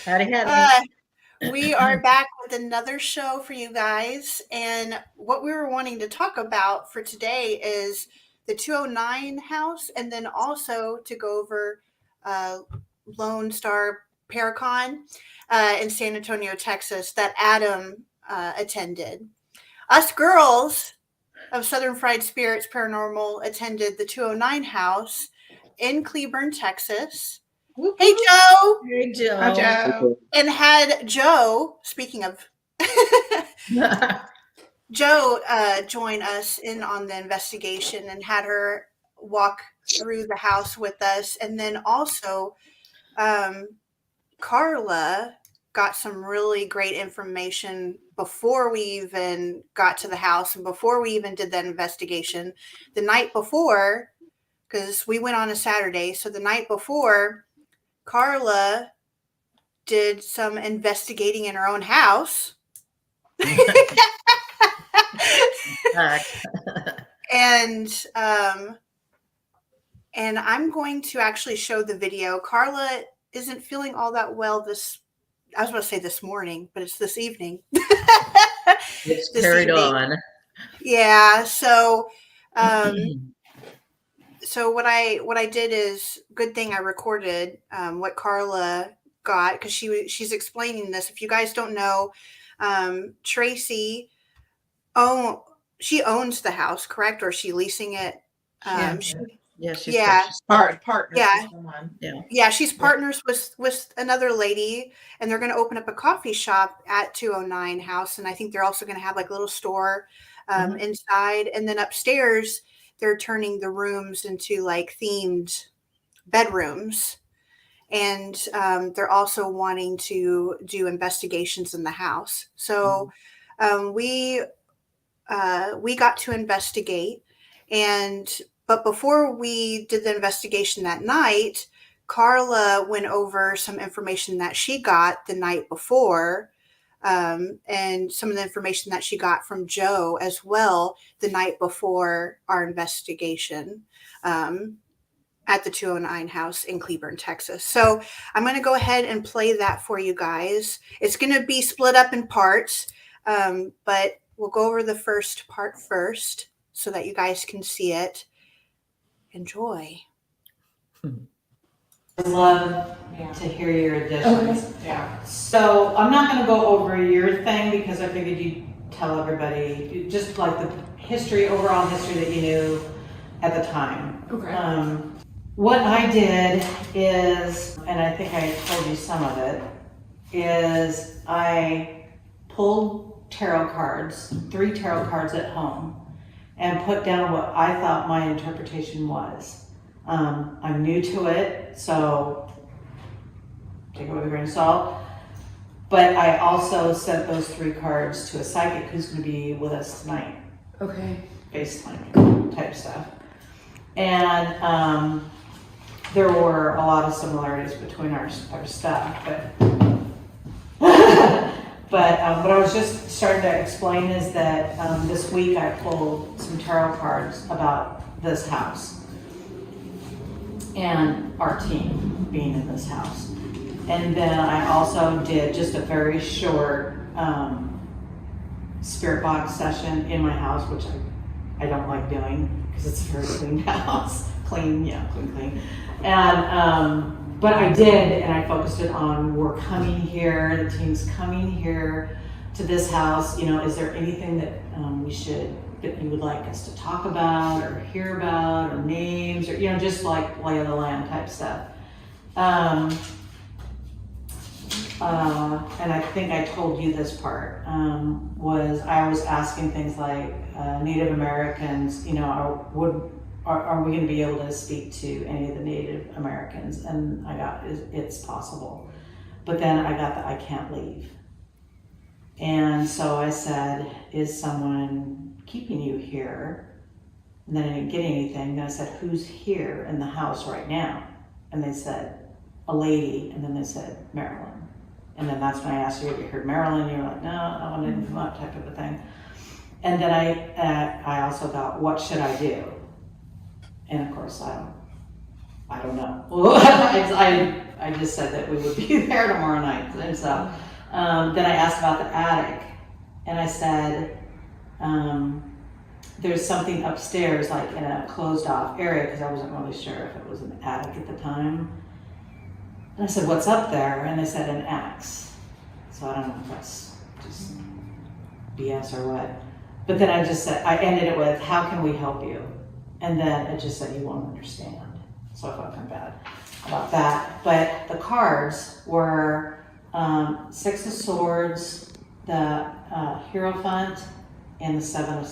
Howdy. We are back with another show for you guys. And what we were wanting to talk about for today is the 209 house, and then also to go over uh, Lone Star Paracon in San Antonio, Texas, that Adam attended. Us girls of Southern Fried Spirits Paranormal attended the 209 house in Cleburne, Texas. Hey, Joe. Hey, Joe. Hi, Joe. And had Joe, speaking of Joe, join us in on the investigation and had her walk through the house with us. And then also, Carla got some really great information before we even got to the house and before we even did that investigation. The night before, because we went on a Saturday, so the night before, Carla did some investigating in her own house. and I'm going to actually show the video. Carla isn't feeling all that well I was going to say this morning, but it's this evening. It's carried on. Yeah. So, so what I did is, good thing I recorded what Carla got, because she's explaining this. If you guys don't know, Tracy, she owns the house, correct? Or is she leasing it? She's partners. Yeah, she's partners with another lady, and they're going to open up a coffee shop at 209 house, and I think they're also going to have like a little store inside, and then upstairs they're turning the rooms into like themed bedrooms. And they're also wanting to do investigations in the house. So we got to investigate. But before we did the investigation that night, Carla went over some information that she got the night before, and some of the information that she got from Joe as well the night before our investigation. At the 209 house in Cleburne, Texas. So I'm going to go ahead and play that for you guys. It's going to be split up in parts, but we'll go over the first part first so that you guys can see it. Enjoy. I'd love to hear your additions. Okay. Yeah. So I'm not going to go over your thing because I figured you'd tell everybody just like the overall history that you knew at the time. Okay. What I did is, and I think I told you some of it, is I pulled tarot cards, 3 tarot cards at home, and put down what I thought my interpretation was. I'm new to it, so take it with a grain of salt. But I also sent those 3 cards to a psychic who's going to be with us tonight. Okay. FaceTime type stuff. And there were a lot of similarities between our stuff, but what I was just starting to explain is that this week I pulled some tarot cards about this house and our team being in this house. And then I also did just a very short spirit box session in my house, which I don't like doing because it's a very clean house. Clean. And, but I did, and I focused it on, we're coming here, the team's coming here to this house. You know, is there anything that that you would like us to talk about or hear about, or names, or, you know, just like lay of the land type stuff. And I think I told you this part, was I was asking things like Native Americans, you know, are we going to be able to speak to any of the Native Americans? And I got, it's possible. But then I got the I can't leave. And so I said, is someone keeping you here? And then I didn't get anything. Then I said, who's here in the house right now? And they said, a lady. And then they said, Marilyn. And then that's when I asked you, have you heard Marilyn? And you were like, no, that one didn't come up, type of a thing. And then I also thought, what should I do? And of course, I don't know. I just said that we would be there tomorrow night. And so then I asked about the attic, and I said, there's something upstairs, like in a closed off area, because I wasn't really sure if it was an attic at the time. And I said, what's up there? And they said an axe. So I don't know if that's just BS or what. But then I just said, I ended it with, how can we help you? And then it just said, you won't understand. So I felt kind of bad about that. But the cards were 6 of Swords, the Hierophant, and the 7 of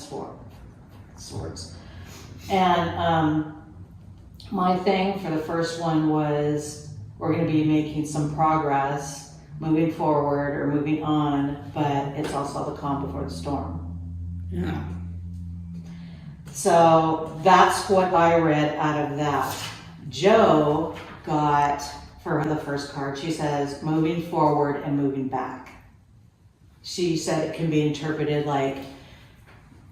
Swords. And my thing for the first one was, we're going to be making some progress, moving forward or moving on, but it's also the calm before the storm. Yeah. So that's what I read out of that. Jo got, for the first card, she says, moving forward and moving back. She said it can be interpreted like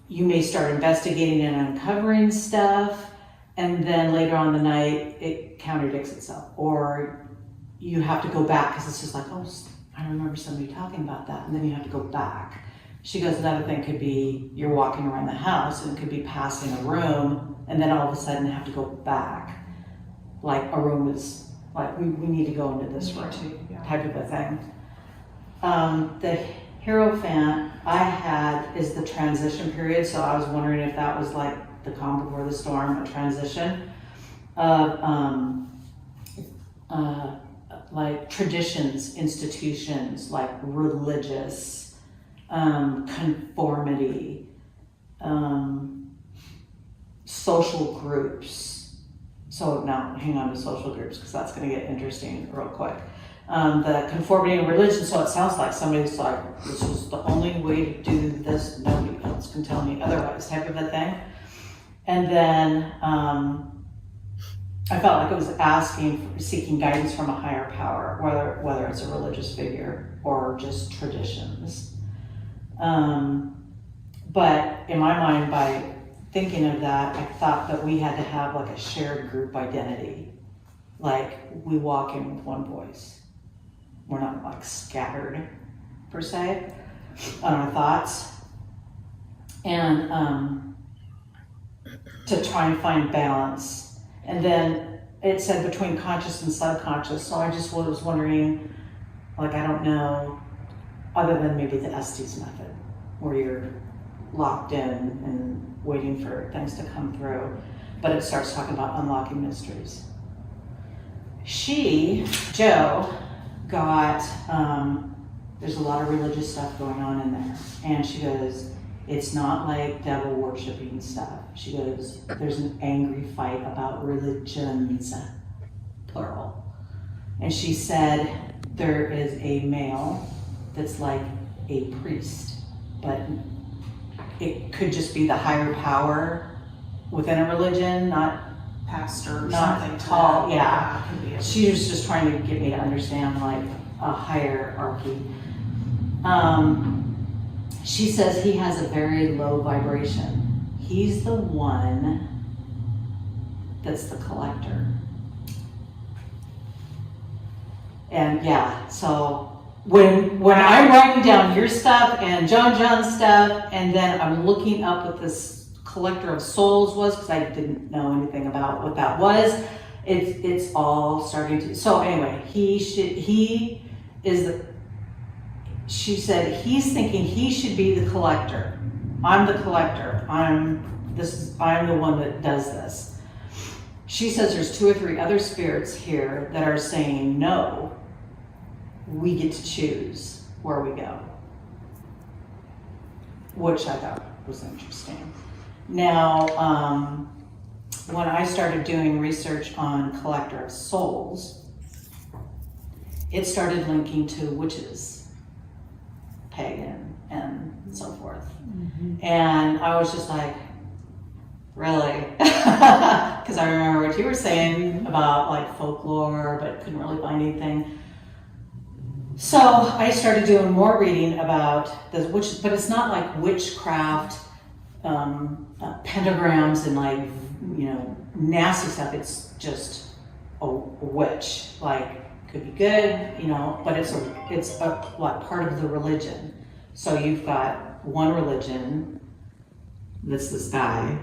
you may start investigating and uncovering stuff, and then later on the night it contradicts itself. Or you have to go back because it's just like, oh, I remember somebody talking about that, and then you have to go back. She goes, another thing could be you're walking around the house and it could be passing a room, and then all of a sudden have to go back. Like a room is, like we need to go into this room, type of a thing. The Hierophant I had is the transition period, so I was wondering if that was like the calm before the storm, a transition of like traditions, institutions, like religious, conformity, social groups. So now hang on to social groups because that's going to get interesting real quick. The conformity in religion, so it sounds like somebody's like, this is the only way to do this, nobody else can tell me otherwise, type of a thing. And then I felt like it was seeking guidance from a higher power, whether it's a religious figure or just traditions. But in my mind, by thinking of that, I thought that we had to have like a shared group identity. Like we walk in with one voice. We're not like scattered per se on our thoughts. And to try and find balance. And then it said between conscious and subconscious. So I just was wondering, like, I don't know, other than maybe the Estes method, where you're locked in and waiting for things to come through. But it starts talking about unlocking mysteries. Jo, got, there's a lot of religious stuff going on in there. And she goes, it's not like devil worshiping stuff. She goes, there's an angry fight about religions, plural. And she said, there is a male that's like a priest, but it could just be the higher power within a religion, not pastor or not something tall, to yeah. Could be a, She was just trying to get me to understand like a hierarchy. She says he has a very low vibration. He's the one that's the collector. And yeah, so when I'm writing down your stuff and John's stuff, and then I'm looking up what this collector of souls was, because I didn't know anything about what that was, it's all starting to, so anyway, she said he's thinking he should be the collector. I'm the collector. I'm the one that does this. She says there's 2 or 3 other spirits here that are saying, no, we get to choose where we go. Which I thought was interesting. Now, when I started doing research on collector of souls, it started linking to witches, pagan, and so forth. Mm-hmm. And I was just like, really? Because I remember what you were saying about like folklore, but couldn't really find anything. So I started doing more reading about the witch, but it's not like witchcraft, pentagrams and like, nasty stuff. It's just a witch, like could be good, you know, but it's a like part of the religion. So you've got one religion that's this guy,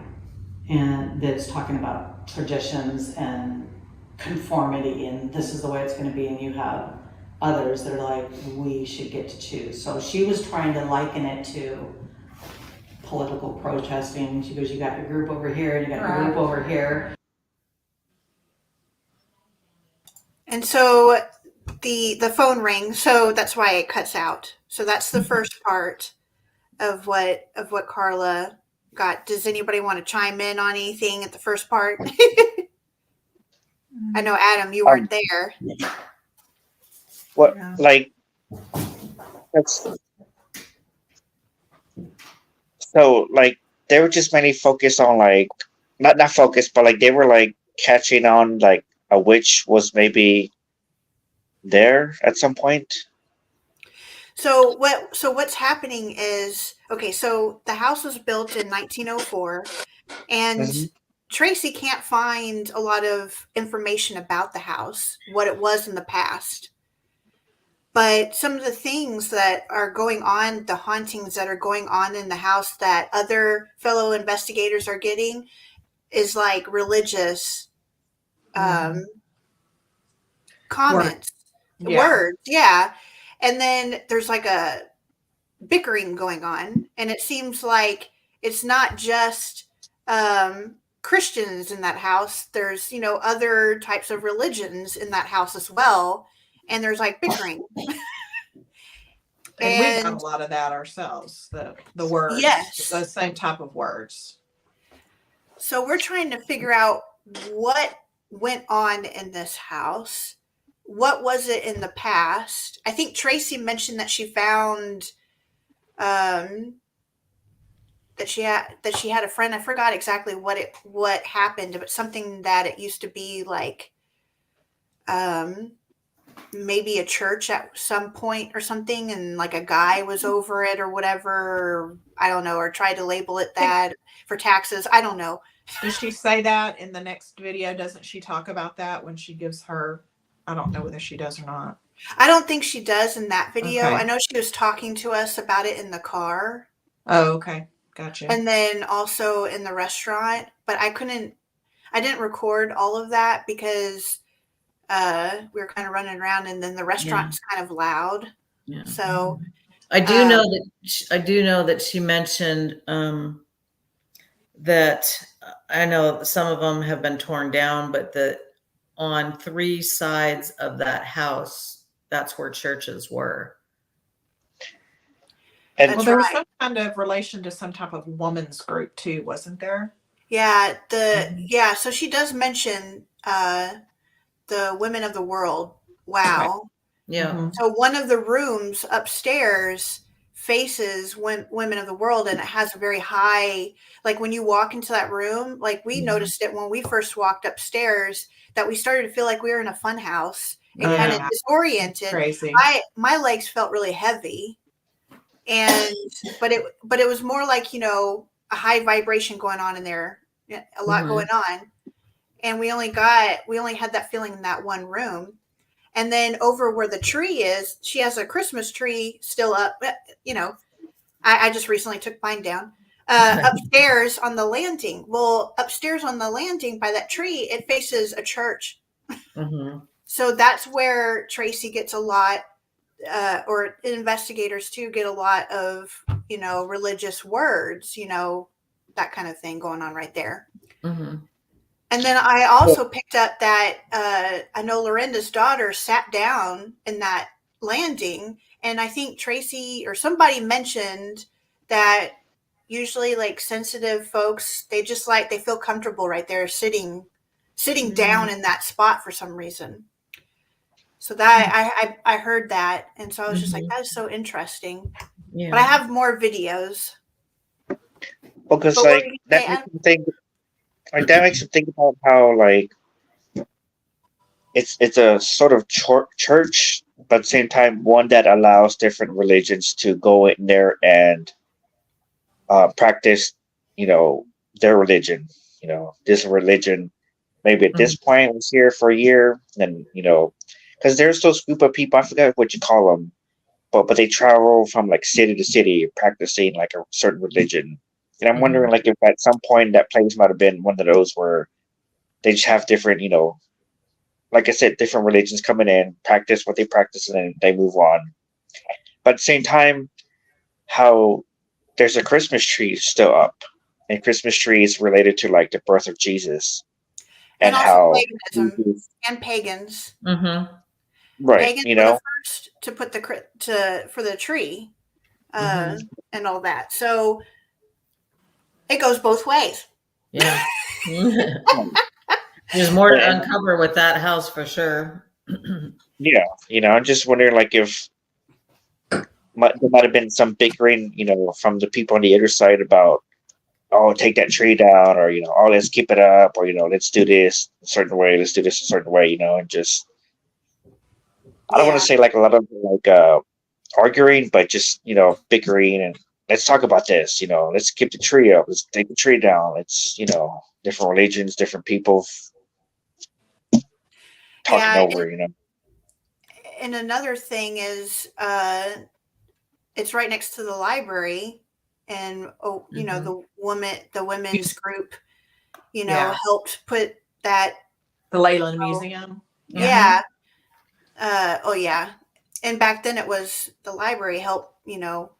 and that's talking about traditions and conformity, and this is the way it's going to be, and you have others that are like, we should get to choose. So she was trying to liken it to political protesting. She goes, you got your group over here, and you got your group over here. And so the phone rings, so that's why it cuts out. So that's the first part of what Carla got. Does anybody want to chime in on anything at the first part? I know, Adam, you weren't there. What, like, that's so, like, they were just mainly focused on, like, not focused, but like they were like catching on, like, a witch was maybe there at some point. So what's happening is, okay, so the house was built in 1904, and Tracy can't find a lot of information about the house, what it was in the past. But some of the things that are going on, the hauntings that are going on in the house that other fellow investigators are getting, is like religious comments, words. Yeah. And then there's like a bickering going on, and it seems like it's not just Christians in that house. There's, you know, other types of religions in that house as well, and there's like bickering. And we got a lot of that ourselves, the words, yes, the same type of words. So we're trying to figure out what went on in this house. What was it in the past? I think Tracy mentioned that she found that she had a friend. I forgot exactly what happened, but something that it used to be like maybe a church at some point or something, and like a guy was over it or whatever, or I don't know, or tried to label it that for taxes. I don't know. Does she say that in the next video? Doesn't she talk about that when she gives her, I don't know whether she does or not. I don't think she does in that video. Okay. I know she was talking to us about it in the car. Oh, okay. Gotcha. And then also in the restaurant, but I didn't record all of that because we were kind of running around, and then the restaurant's kind of loud. Yeah. So I do know that she mentioned that I know some of them have been torn down, but that on 3 sides of that house, that's where churches were. And well, there was some kind of relation to some type of woman's group too, wasn't there? Yeah, so she does mention the women of the world. Wow. Yeah. So one of the rooms upstairs faces women of the world, and it has a very high, like when you walk into that room, like we noticed it when we first walked upstairs, that we started to feel like we were in a fun house and kind of disoriented. Crazy. My legs felt really heavy, and but it was more like, you know, a high vibration going on in there, a lot going on, and we only had that feeling in that one room. And then over where the tree is, she has a Christmas tree still up. You know, I just recently took mine down. Upstairs on the landing. Well, upstairs on the landing by that tree, it faces a church. So that's where Tracy gets a lot, or investigators too get a lot of, you know, religious words, you know, that kind of thing going on right there. And then I also picked up that I know Lorenda's daughter sat down in that landing, and I think Tracy or somebody mentioned that usually like sensitive folks, they feel comfortable right there sitting down in that spot for some reason. So that I heard that, and so I was just like, that is so interesting. Yeah. But I have more videos. Because like that makes me think. Like that makes you think about how like it's a sort of church, but at the same time one that allows different religions to go in there and practice, you know, their religion. You know, this religion maybe at this point was here for a year, and you know, because there's those group of people, I forgot what you call them, but they travel from like city to city practicing like a certain religion. And I'm wondering like if at some point that place might have been one of those where they just have different, like I said, different religions coming in, practice what they practice, and then they move on. But at the same time, how there's a Christmas tree still up, and Christmas tree is related to like the birth of Jesus, And and also how paganism and pagans. Mm-hmm. right, Pagans were the first to put for the tree, and all that. So it goes both ways. Yeah. There's more to uncover with that house for sure. Yeah, I'm just wondering like if there might have been some bickering, from the people on the other side about, oh, take that tree down, or oh, let's keep it up, or let's do this a certain way, let's do this a certain way, and just I don't want to say like a lot of like arguing, but just bickering and let's talk about this, let's keep the tree up, let's take the tree down, let's different religions, different people talking over, And another thing is, it's right next to the library, and the women's group, helped put that The Leyland Museum. Yeah. Oh yeah. And back then it was the library helped,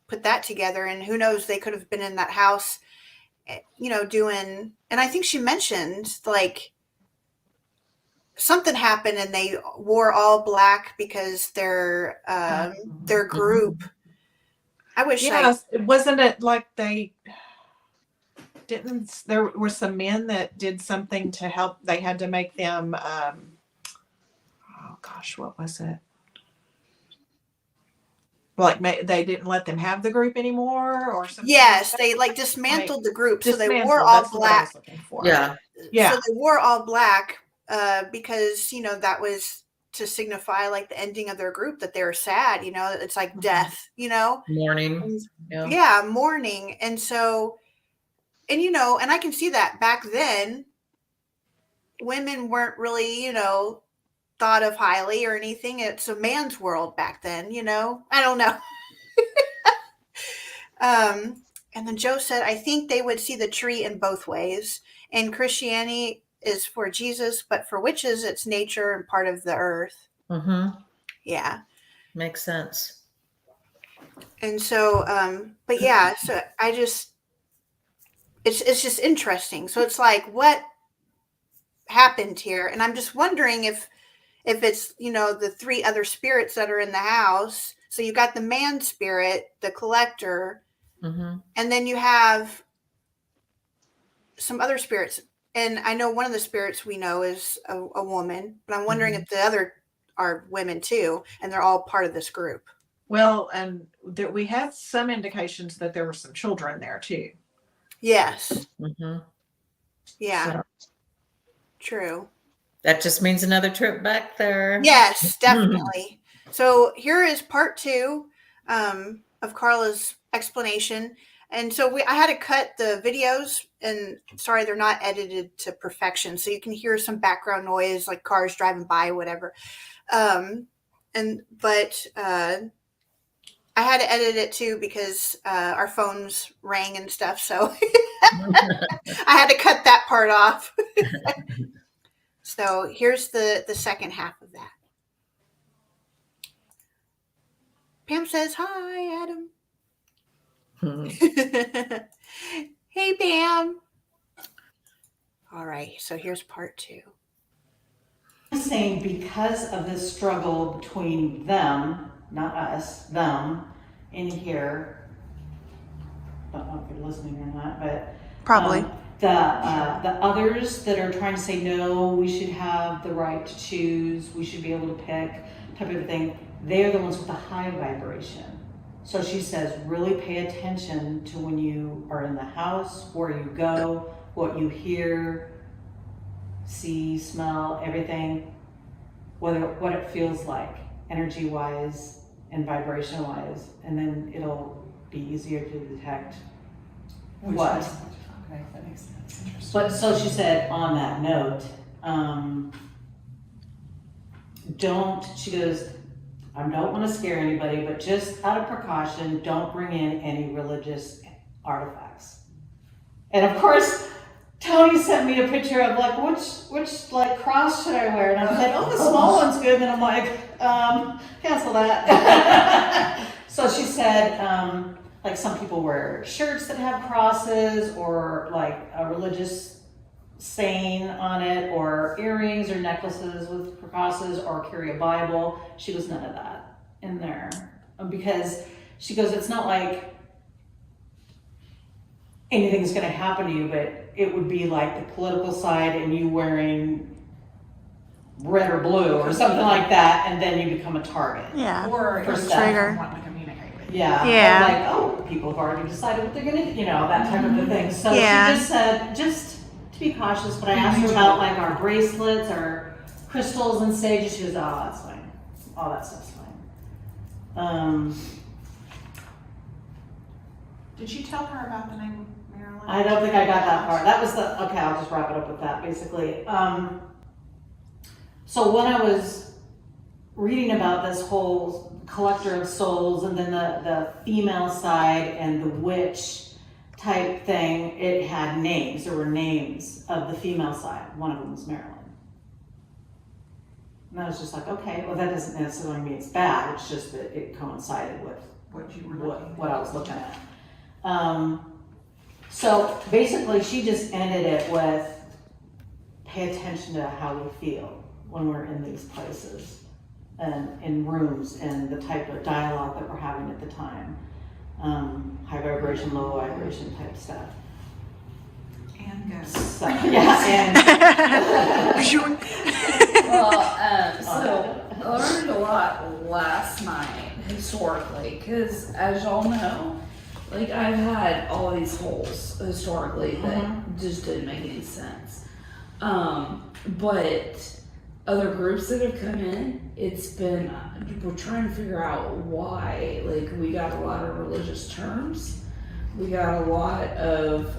put that together, and who knows, they could have been in that house, doing, and I think she mentioned like something happened and they wore all black because their group. I wish wasn't it like they didn't, there were some men that did something to help, they had to make them oh gosh, what was it? Like they didn't let them have the group anymore or something? Yes, they like dismantled the group. So they wore all black. Yeah. So they wore all black because, that was to signify like the ending of their group, that they were sad, it's like death, Mourning. Yeah, mourning. And so, and and I can see that back then women weren't really, thought of highly or anything. It's a man's world back then, I don't know. And then Joe said, I think they would see the tree in both ways. And Christianity is for Jesus, but for witches, it's nature and part of the earth. Mm-hmm. Yeah. Makes sense. And so, but yeah, so it's just interesting. So it's like, what happened here? And I'm just wondering if it's, the three other spirits that are in the house. So you got the man spirit, the collector, and then you have some other spirits. And I know one of the spirits we know is a woman, but I'm wondering if the other are women too, and they're all part of this group. Well, and we had some indications that there were some children there too. Yes. Mm-hmm. Yeah. So. True. That just means another trip back there. Yes, definitely. So here is part 2 of Carla's explanation. And so I had to cut the videos, and sorry, they're not edited to perfection. So you can hear some background noise, like cars driving by, whatever. But I had to edit it too because our phones rang and stuff. So I had to cut that part off. So here's the second half of that. Pam says, hi, Adam. Hey, Pam. All right, so here's part 2. I'm saying because of this struggle between them, not us, them, in here, I don't know if you're listening or not, but probably the others that are trying to say no, we should have the right to choose, we should be able to pick, type of thing, they're the ones with the high vibration. So she says, really pay attention to when you are in the house, where you go, what you hear, see, smell, everything, what it feels like, energy-wise and vibration-wise, and then it'll be easier to detect what. Okay, that makes sense. But so she said on that note, she goes, I don't want to scare anybody, but just out of precaution, don't bring in any religious artifacts. And of course, Tony sent me a picture of like, which like cross should I wear? And I was like, oh, the small one's good. And then I'm like, cancel that. So she said, like some people wear shirts that have crosses or like a religious saying on it, or earrings or necklaces with crosses, or carry a Bible. She goes, none of that in there, because she goes, it's not like anything's going to happen to you, but it would be like the political side and you wearing red or blue or something like that, and then you become a target. Yeah. Or For just trigger. want to communicate with you. Yeah. Yeah. Like, oh, people have already decided what they're going to, that type of a thing. So Yeah. she just said, just to be cautious, but I asked her about like our bracelets, our crystals and sage, and she goes, oh, that's fine. All that stuff's fine. Did you tell her about the name Marilyn? I don't think I got that far. That was okay, I'll just wrap it up with that basically. So when I was reading about this whole collector of souls and then the female side and the witch type thing, it had names. There were names of the female side. One of them was Marilyn. And I was just like, okay, well that doesn't necessarily mean it's bad. It's just that it coincided with What you were looking what I was looking at. So basically she just ended it with, pay attention to how we feel when we're in these places and in rooms and the type of dialogue that we're having at the time. High vibration, low vibration type stuff. And go. So, yeah, and Well, so I learned a lot last night historically, because as y'all know, like I've had all these holes historically that just didn't make any sense. But other groups that have come in, it's been, we're trying to figure out why. Like we got a lot of religious terms. We got a lot of,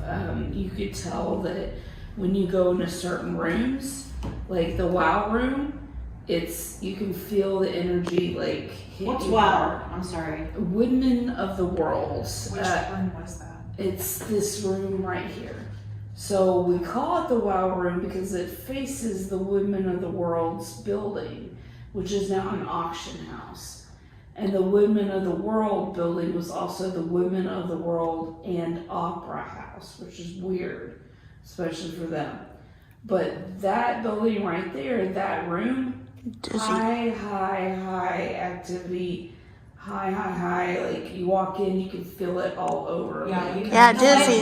you could tell that when you go into certain rooms, like the WOW room, you can feel the energy like hit what's you wow? hard. I'm sorry. Women of the World. Which room was that? It's this room right here. So we call it the WOW room because it faces the Women of the World's building, which is now an auction house. And the Women of the World building was also the Women of the World and Opera House, which is weird, especially for them. But that building right there, that room, high activity, high, like you walk in, you can feel it all over. Yeah, like, you Yeah, can- dizzy.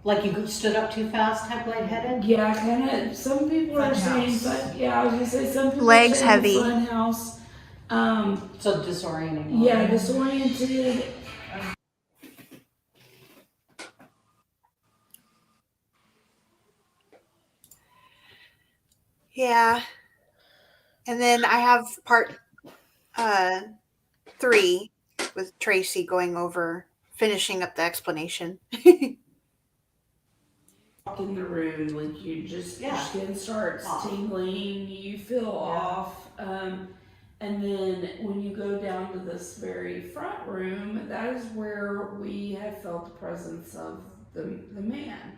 Like you stood up too fast type lightheaded? Yeah, kind of. Some people are saying, but yeah, I was gonna say some people Legs are saying heavy. fun house. So disorienting. Yeah, disoriented. Yeah. And then I have part 3 with Tracy going over, finishing up the explanation. Walk in the room, like your skin starts Off. tingling, you feel off. And then when you go down to this very front room, that is where we have felt the presence of the man.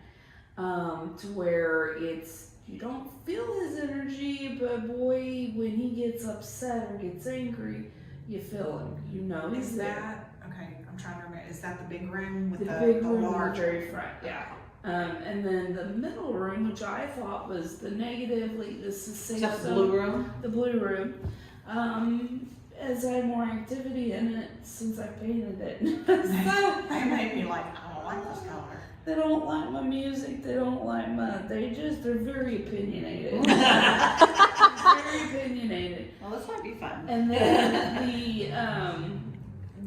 To where you don't feel his energy, but boy, when he gets upset or gets angry, you feel him. You know he's Is there. that, okay, I'm trying to remember, is that the big room with The the big room in the large? very front, yeah. And then the middle room, which I thought was the negative, like this is safe Is that the zone. blue room? The blue room. As I had more activity in it since I painted it. So They made me like, I don't like this color. they don't like my music, they don't like they're very opinionated. Very opinionated. Well, this might be fun. And then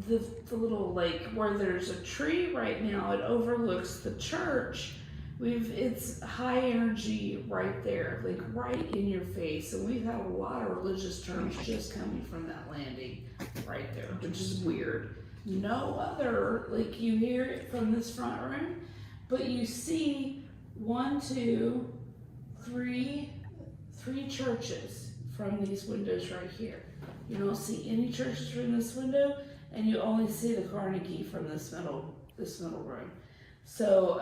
the little like where there's a tree right now, it overlooks the church. It's high energy right there, like right in your face. And we've had a lot of religious terms just coming from that landing right there, which is weird. No other, like you hear it from this front room, but you see 1, 2, 3 3 churches from these windows right here. You don't see any churches from this window, and you only see the Carnegie from this middle room. So,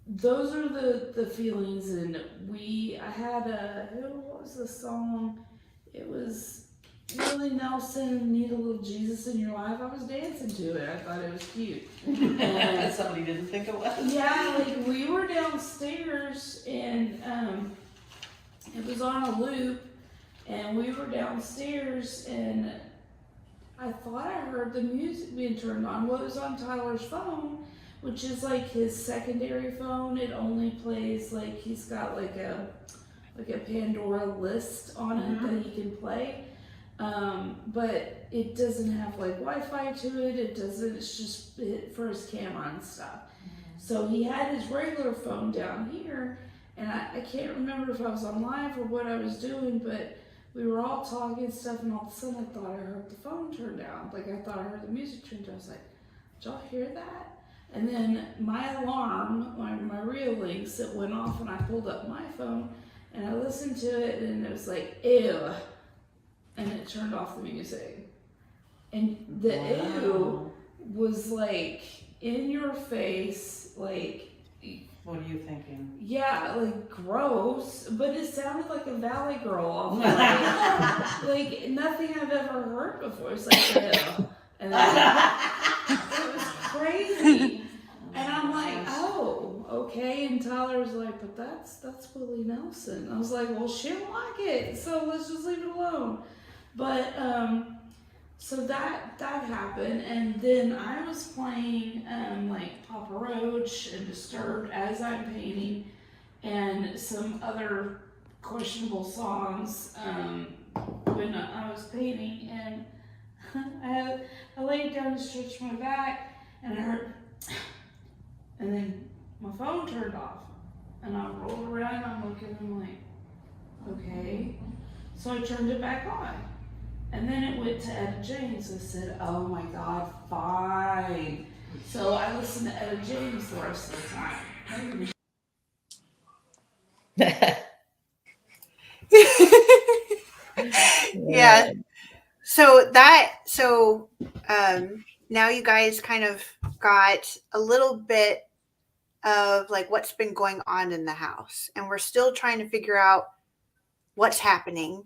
those are the feelings, and I had what was the song? It was Willie Nelson, Need a Little Jesus in Your Life. I was dancing to it. I thought it was cute. And somebody didn't think it was. yeah, like we were downstairs, and it was on a loop, and we were downstairs, and I thought I heard the music being turned on. Well, it was on Tyler's phone, which is like his secondary phone. It only plays like he's got like a Pandora list on it that he can play. But it doesn't have like Wi-Fi to it. It's just for his camera and stuff. So he had his regular phone down here, and I can't remember if I was on live or what I was doing, but we were all talking and stuff, and all of a sudden I thought I heard the phone turn down. Like I thought I heard the music turn down. I was like, did y'all hear that? And then my alarm, my Rio links, it went off, and I pulled up my phone, and I listened to it, and it was like, ew. And it turned off the music. And the ew was like in your face, like. What are you thinking? Yeah, like gross, but it sounded like a Valley Girl off like nothing I've ever heard before. It's like, ew. And it was crazy. And I'm like, oh, okay. And Tyler was like, but that's Willie Nelson. I was like, well, she don't like it, so let's just leave it alone. But so that happened, and then I was playing like Papa Roach and Disturbed as I'm painting, and some other questionable songs when I was painting, and I laid down to stretch my back, and I heard, and then my phone turned off, and I rolled around, I'm looking, I'm like, okay, so I turned it back on. And then it went to Etta James. I said, oh my God, fine. So I listened to Etta James the rest of the time. Yeah. So now you guys kind of got a little bit of like what's been going on in the house, and we're still trying to figure out what's happening.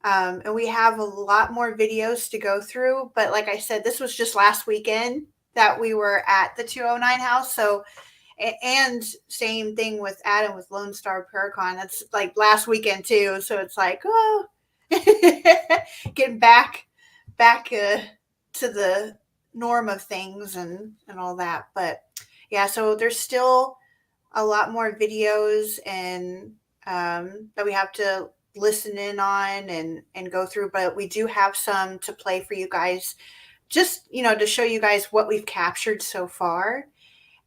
And we have a lot more videos to go through. But like I said, this was just last weekend that we were at the 209 house. So, and same thing with Adam with Lone Star Paracon. That's like last weekend too. So it's like, oh, getting back to the norm of things and all that. But yeah, so there's still a lot more videos and that we have to listen in on and go through, but we do have some to play for you guys, just to show you guys what we've captured so far.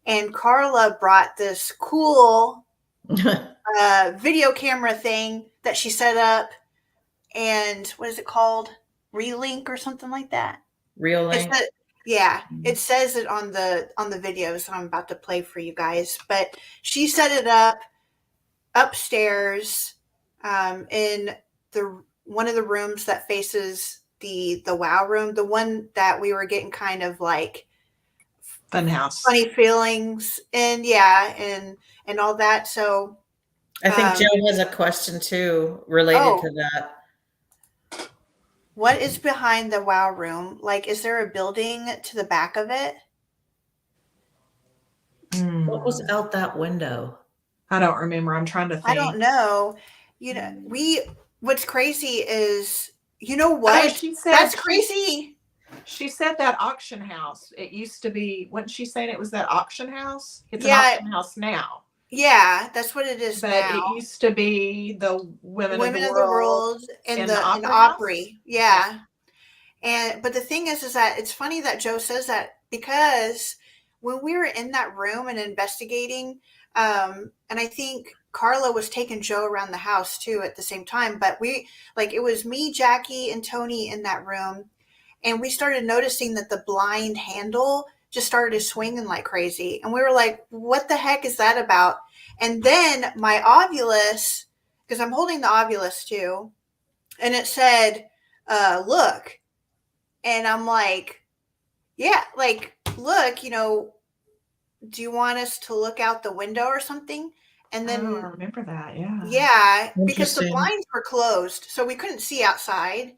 And Carla brought this cool video camera thing that she set up, and what is it called? Relink or something like that. Real link. Yeah, it says it on the videos I'm about to play for you guys, but she set it up upstairs in one of the rooms that faces the wow room, the one that we were getting kind of like funny feelings and and all that. So I think Joe has a question too related to that. What is behind the wow room? Like, is there a building to the back of it? What was out that window? I don't remember. I'm trying to think. I don't know. What's crazy is, what? She said that's crazy. She said that auction house. It used to be, wasn't she saying it was that auction house? It's an auction house now. Yeah, that's what it is but now. It used to be the Women of the World and the Opry. Yeah. But the thing is that it's funny that Joe says that, because when we were in that room and investigating, and I think Carla was taking Joe around the house too at the same time, but it was me, Jackie, and Tony in that room. And we started noticing that the blind handle just started swinging like crazy. And we were like, what the heck is that about? And then my ovulus, because I'm holding the ovulus too, and it said, look. And I'm like, yeah, like, look, do you want us to look out the window or something? And then, Oh, I remember that. Yeah. yeah, because the Interesting. blinds were closed, so we couldn't see outside.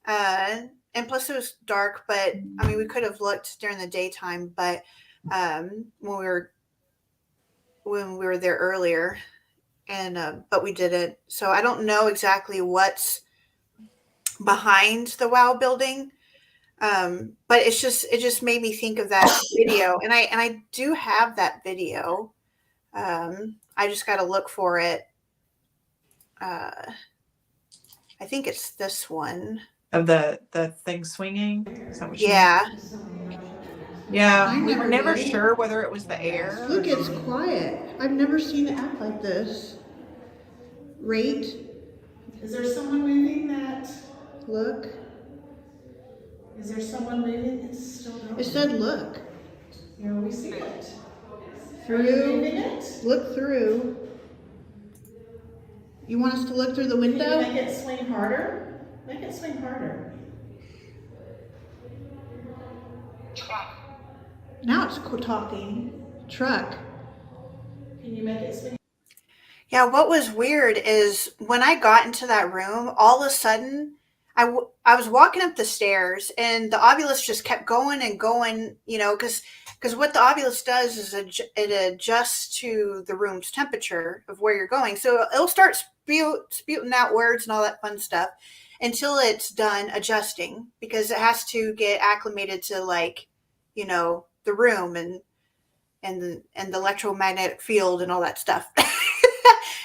And plus it was dark, but I mean, we could have looked during the daytime, but when we were there earlier, and but we didn't. So I don't know exactly what's behind the WOW building. But it just made me think of that video, and I do have that video. I just got to look for it. I think it's this one. Of the thing swinging. Is that what you mean? Yeah. Yeah. We were never sure whether it was the air. Look, it's quiet. I've never seen it act like this. Rate. Is there someone moving that? Look. Is there someone moving? It's still going. It said look. You know, we see it. Through. Are you moving it? Look through. You want us to look through the Can window? you make it swing harder? Make it swing harder. Now it's talking. Truck. Can you make it swing? Yeah, what was weird is when I got into that room, all of a sudden, I was walking up the stairs and the ovulus just kept going and going, because what the ovulus does is it adjusts to the room's temperature of where you're going. So it'll start spewing out words and all that fun stuff until it's done adjusting, because it has to get acclimated to, like, the room and the electromagnetic field and all that stuff.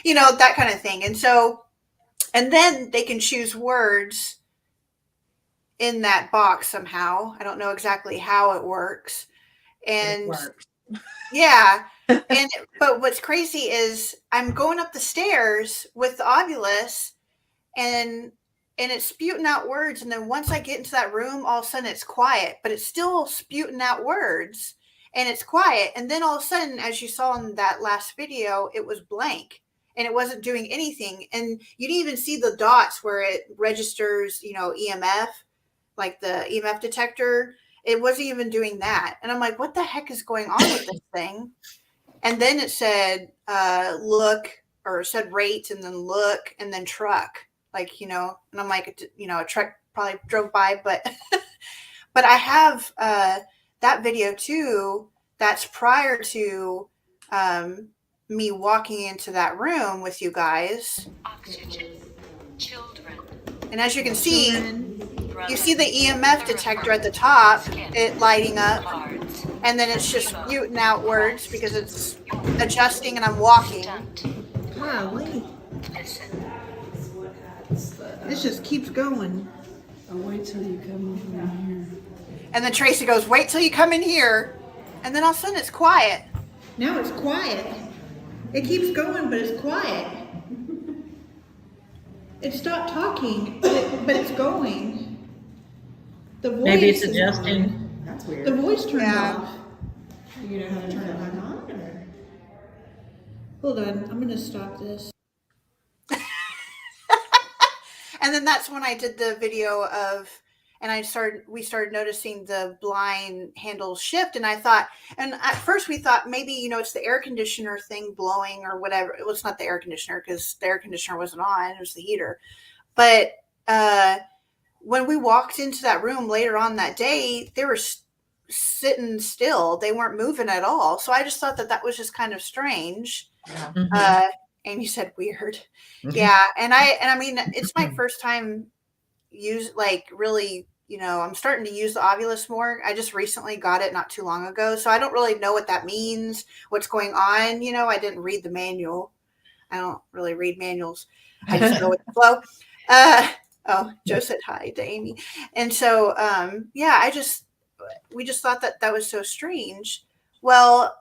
That kind of thing. And then they can choose words in that box somehow. I don't know exactly how it works. And It worked. yeah. But what's crazy is I'm going up the stairs with the ovulus and it's spewing out words. And then once I get into that room, all of a sudden it's quiet, but it's still spewing out words and it's quiet. And then all of a sudden, as you saw in that last video, it was blank. And it wasn't doing anything. And you didn't even see the dots where it registers, EMF, like the EMF detector. It wasn't even doing that. And I'm like, what the heck is going on with this thing? And then it said, look, or it said rate, and then look, and then truck. And I'm like, a truck probably drove by, but, but I have that video too. That's prior to, me walking into that room with you guys. Oxygen. Children. And as you can see, you see the EMF detector at the top, it lighting up, and then it's just spewing out words because it's adjusting and I'm walking. Golly. This just keeps going. Oh, wait till you come over here. And then Tracy goes, wait till you come in here. And then all of a sudden it's quiet. Now it's quiet. It keeps going, but it's quiet. It stopped talking, but it's going. The voice Maybe it's is adjusting. on. That's weird. The voice turned off. You know how to turn it back on? Or? Hold on, I'm gonna stop this. And then that's when I did the video of, and we started noticing the blind handles shift. And I thought, and at first we thought maybe, it's the air conditioner thing blowing or whatever. It was not the air conditioner because the air conditioner wasn't on, it was the heater. But when we walked into that room later on that day, they were sitting still. They weren't moving at all. So I just thought that was just kind of strange. Yeah. Mhm. Amy said weird. Mhm. Yeah. And I mean, it's my first time really, I'm starting to use the ovulus more. I just recently got it not too long ago. So I don't really know what that means, what's going on. I didn't read the manual. I don't really read manuals. I just go with the flow. Joe said hi to Amy. And so, we just thought that was so strange. Well,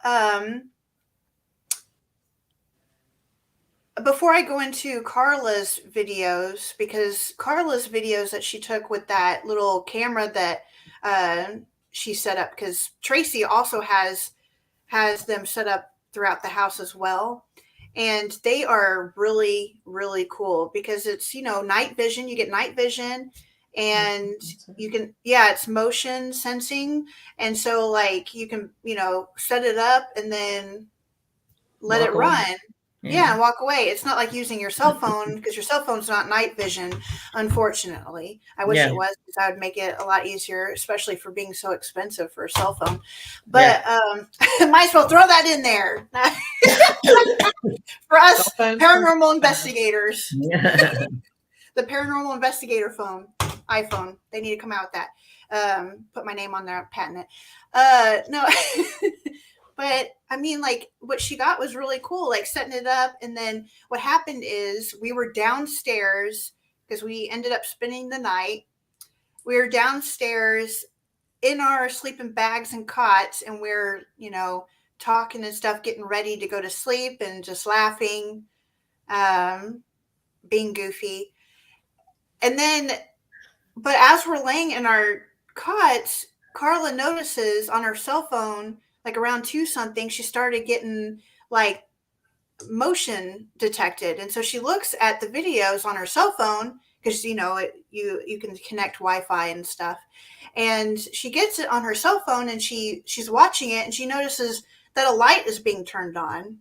before I go into Carla's videos, because Carla's videos that she took with that little camera that she set up, because Tracy also has them set up throughout the house as well. And they are really, really cool because it's, night vision. You get night vision, and you can, it's motion sensing. And so like you can, set it up and then let it run. Yeah, and walk away. It's not like using your cell phone, because your cell phone's not night vision, unfortunately. I wish it was, because I would make it a lot easier, especially for being so expensive for a cell phone. But might as well throw that in there for us paranormal investigators. The paranormal investigator phone, iPhone. They need to come out with that. Put my name on there, patent it. No. But I mean, like, what she got was really cool, like setting it up. And then what happened is we were downstairs, because we ended up spending the night. We were downstairs in our sleeping bags and cots, and we're, talking and stuff, getting ready to go to sleep and just laughing, being goofy. And then, but as we're laying in our cots, Carla notices on her cell phone, like around 2 something, she started getting like motion detected. And so she looks at the videos on her cell phone, because, you can connect Wi-Fi and stuff. And she gets it on her cell phone, and she's watching it, and she notices that a light is being turned on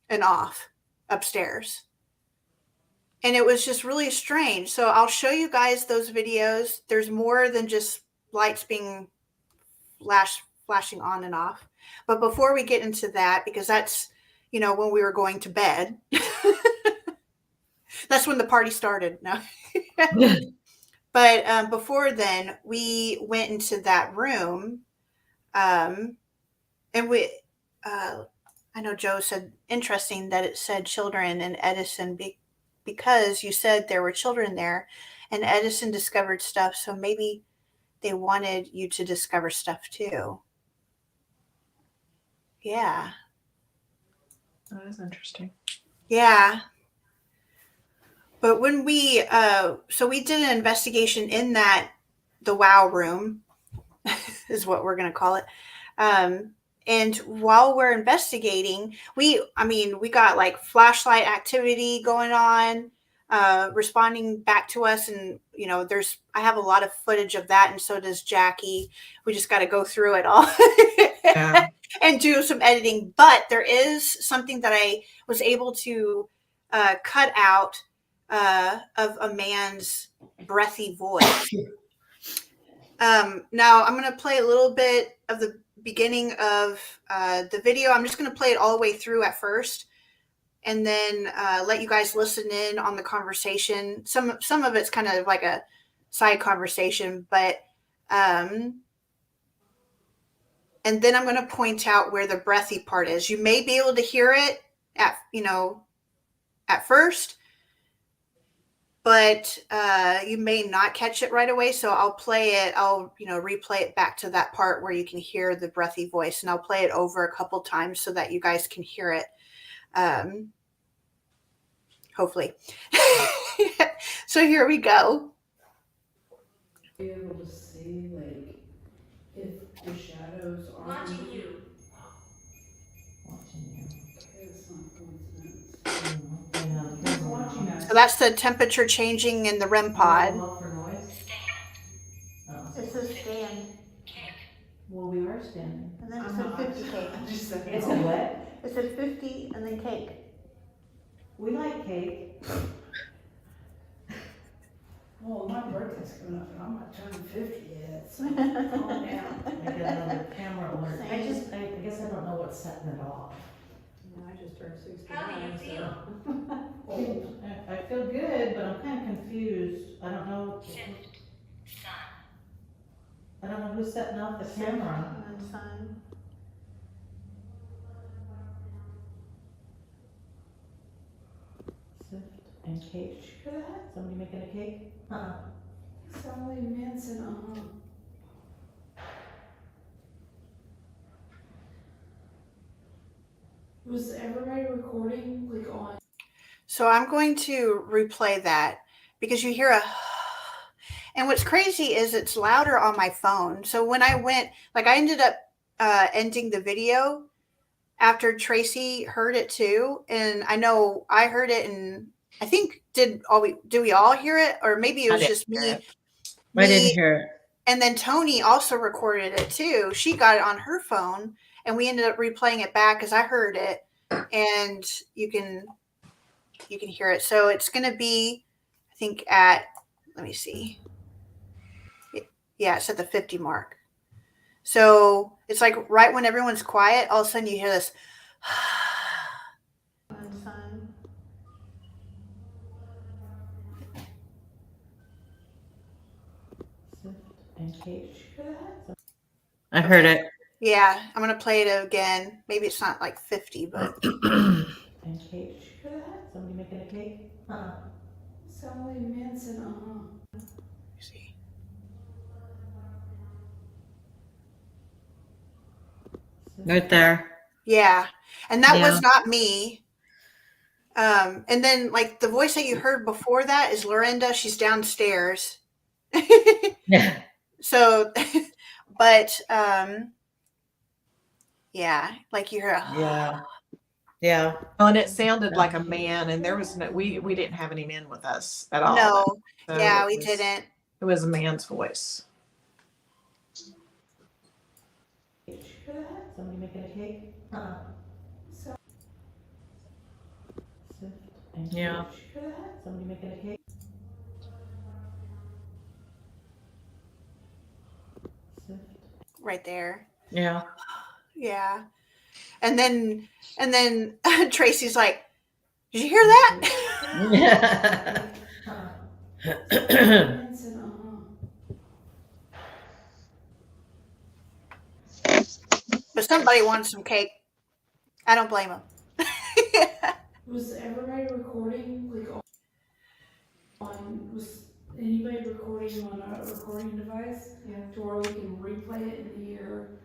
and off upstairs. And it was just really strange. So I'll show you guys those videos. There's more than just lights being flashing on and off. But before we get into that, because that's, when we were going to bed, that's when the party started. No. But before then, we went into that room, and I know Joe said, interesting that it said children and Edison, because you said there were children there, and Edison discovered stuff. So maybe they wanted you to discover stuff too. Yeah. That is interesting. Yeah. But when we did an investigation in the WOW room, is what we're going to call it. And while we're investigating, we got like flashlight activity going on, responding back to us. And, I have a lot of footage of that. And so does Jackie. We just got to go through it all. Yeah. And do some editing. But there is something that I was able to cut out of a man's breathy voice. Now I'm going to play a little bit of the beginning of the video. I'm just going to play it all the way through at first, and then let you guys listen in on the conversation. Some of it's kind of like a side conversation, but and then I'm going to point out where the breathy part is. You may be able to hear it at first, but you may not catch it right away. So I'll play it. I'll, replay it back to that part where you can hear the breathy voice, and I'll play it over a couple times so that you guys can hear it. Hopefully. So here we go. Be able to see, like, if the shadows are Watching you. Watching you. It's not coincidence. He's Watching us. So that's the temperature changing in the REM pod. Look for noise. Oh. It says stand, Well, we are standing. and then it said 50 cake. It's a what? It said 50 and then cake. We like cake. Well, my birthday's coming up, and I'm not turning 50 yet, so calm down. I get another camera alert. I guess I don't know what's setting it off. I just turned 69. How do you feel? Old. I feel good, but I'm kind of confused. I don't know. Shift. Sun. I don't know who's setting off the camera. And then sun. Sift and cake. Somebody making a cake? Sally Manson, Was everybody recording, like, on? So I'm going to replay that, because you hear And what's crazy is it's louder on my phone. So when I went, like I ended up ending the video after Tracy heard it too. And I know I heard it, and I think do we all hear it? Or maybe it was just me. I didn't hear it. And then Tony also recorded it too. She got it on her phone, and we ended up replaying it back because I heard it, and you can hear it. So it's going to be, I think let me see. Yeah, it's at the 50 mark. So it's like right when everyone's quiet, all of a sudden you hear this. I heard it. Yeah, I'm going to play it again. Maybe it's not like 50, but. And Kate, go ahead. Somebody making a cake? Sally Manson, See. Right there. Yeah. And that Yeah. was not me. And then like the voice that you heard before that is Lorinda. She's downstairs. Yeah. So, but, yeah, like you hear. Yeah. Yeah. Well, and it sounded like a man, and there was we didn't have any men with us at all. No. So Yeah, it we was- didn't. It was a man's voice. Go ahead. Somebody making a cake? And Yeah. Kate, go ahead. Somebody making a cake? Right there. Yeah. Yeah. And then Tracy's like, did you hear that? Manson, But somebody wants some cake. I don't blame them. Was everybody recording was anybody recording on a recording device? Yeah. To where we can replay it in the ear.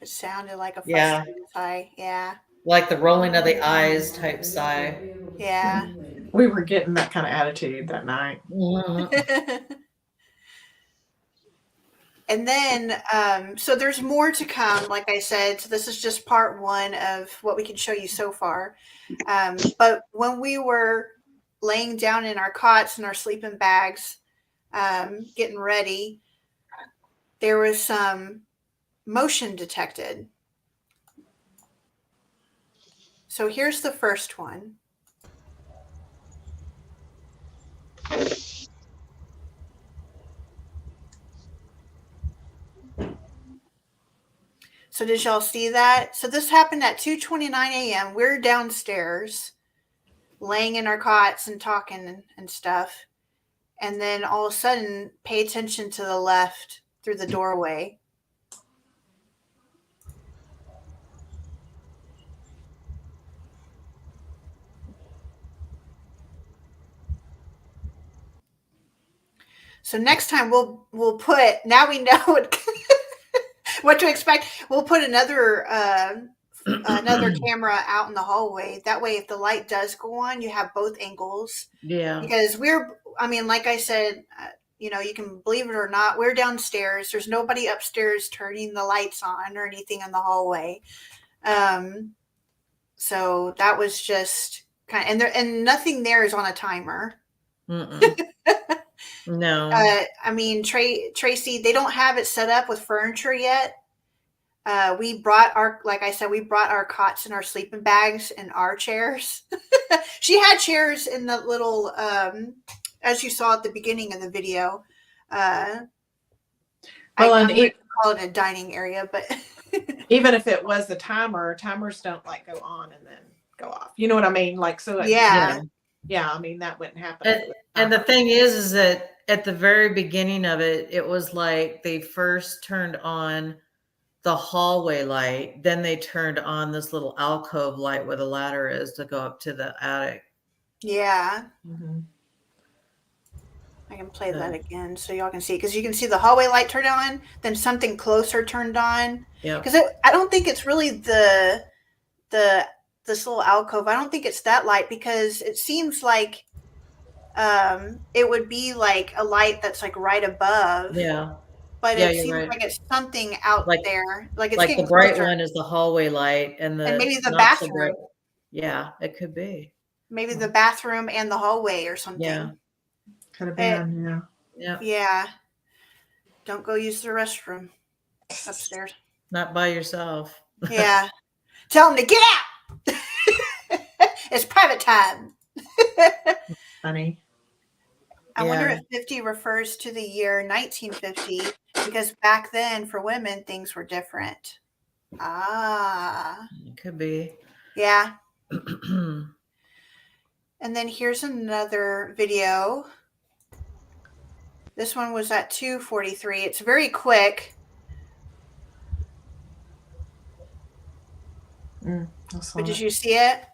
It sounded like a Yeah. frustrated sigh. Yeah. Like the rolling of the eyes type sigh. Yeah. We were getting that kind of attitude that night. Mhm. And then, so there's more to come, like I said. So this is just part one of what we can show you so far. But when we were laying down in our cots and our sleeping bags, getting ready, there was some motion detected. So here's the first one. So did y'all see that? So this happened at 2:29 a.m. We're downstairs laying in our cots and talking and stuff. And then all of a sudden, pay attention to the left through the doorway. So next time we'll put, now we know what to expect. We'll put another camera out in the hallway. That way, if the light does go on, you have both angles. Yeah. Because like I said, you can believe it or not, we're downstairs. There's nobody upstairs turning the lights on or anything in the hallway. So that was just kind of, and nothing there is on a timer. No. I mean, Tracy, they don't have it set up with furniture yet. We brought like I said, we brought our cots and our sleeping bags and our chairs. She had chairs in the little, as you saw at the beginning of the video. Well, I'm and going to call it a dining area, but even if it was the timers don't like go on and then go off. You know what I mean? Like, so yeah. I mean, that wouldn't happen. And the thing is that at the very beginning of it, it was like they first turned on the hallway light, then they turned on this little alcove light where the ladder is to go up to the attic. Yeah. Mm-hmm. I can play that again so y'all can see, because you can see the hallway light turned on, then something closer turned on. Yeah. Because I don't think it's really this little alcove. I don't think it's that light, because it seems like it would be like a light that's like right above. Yeah. But Yeah, it you're seems right. like it's something out Like there. Like it's like the getting bright closer. one is the hallway light and And the maybe the not so bright. bathroom. Yeah, it could be. Maybe the bathroom and the hallway or something. Yeah. Could have It- been, yeah. Yeah. yeah. Don't go use the restroom upstairs. Not by yourself. Yeah. Tell them to get out. It's private time. Funny. I wonder Yeah. if 50 refers to the year 1950 because back then for women things were different. Ah. It could be. Yeah. And then here's another video. This one was at 2:43. It's very quick. But did you see it?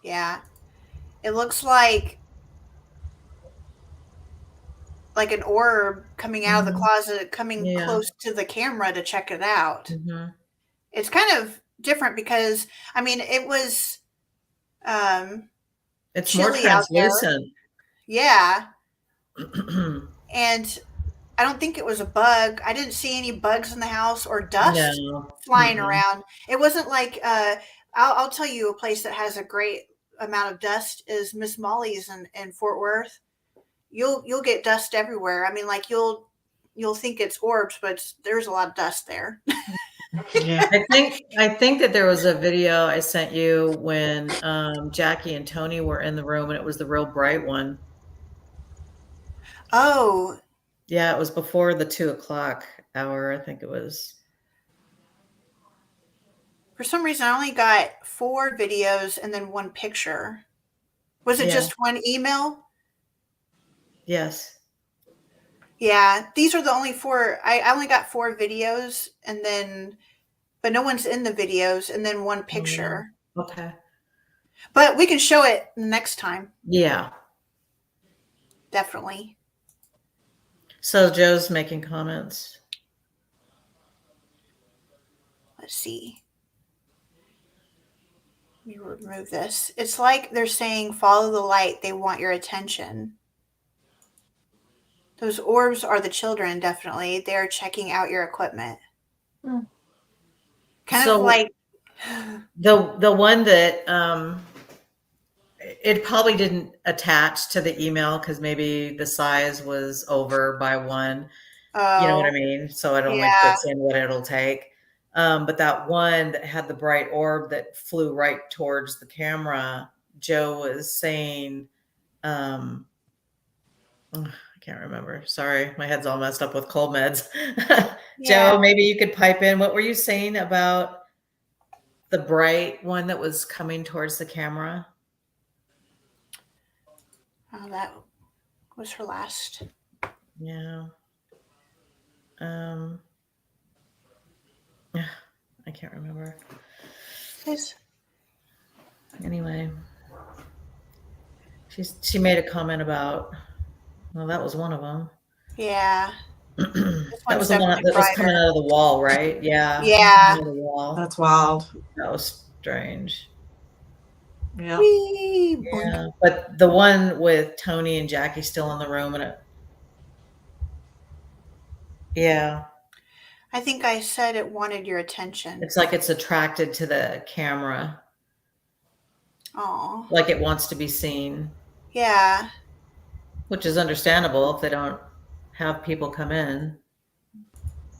Yeah. It looks like an orb coming out of the closet, coming close to the camera to check it out. Mhm. It's kind of different because, I mean, it was It's more chilly out there. translucent. Yeah. And I don't think it was a bug. I didn't see any bugs in the house or dust flying around. It wasn't like I'll tell you a place that has a great amount of dust is Miss Molly's in Fort Worth. You'll get dust everywhere. I mean, like you'll think it's orbs, but there's a lot of dust there. Yeah. I think that there was a video I sent you when Jackie and Tony were in the room, and it was the real bright one. Oh. Yeah, it was before the 2:00 hour. I think it was. For some reason, I only got 4 videos and then 1 picture. Was it just 1 email? Yes. Yeah, these are the only 4. I only got 4 videos and then, but no one's in the videos and then 1 picture. Okay. But we can show it next time. Yeah. Definitely. So Joe's making comments. Let's see. Let me remove this. It's like they're saying, follow the light. They want your attention. Those orbs are the children, definitely. They're checking out your equipment. Kind of like the one that it probably didn't attach to the email because maybe the size was over by 1. You know what I mean? So it only puts in what it'll take. But that one that had the bright orb that flew right towards the camera, Joe was saying, I can't remember. Sorry, my head's all messed up with cold meds. Joe, maybe you could pipe in. What were you saying about the bright one that was coming towards the camera? Oh, that was her last. Yeah. I can't remember. Anyway, she made a comment about. Well, that was one of them. Yeah. That was the one that was coming out of the wall, right? Yeah. Yeah. The wall. That's wild. That was strange. Yeah. Yeah. But the one with Tony and Jackie still in the room, and it. Yeah. I think I said it wanted your attention. It's like it's attracted to the camera. Oh. Like it wants to be seen. Yeah. Which is understandable if they don't have people come in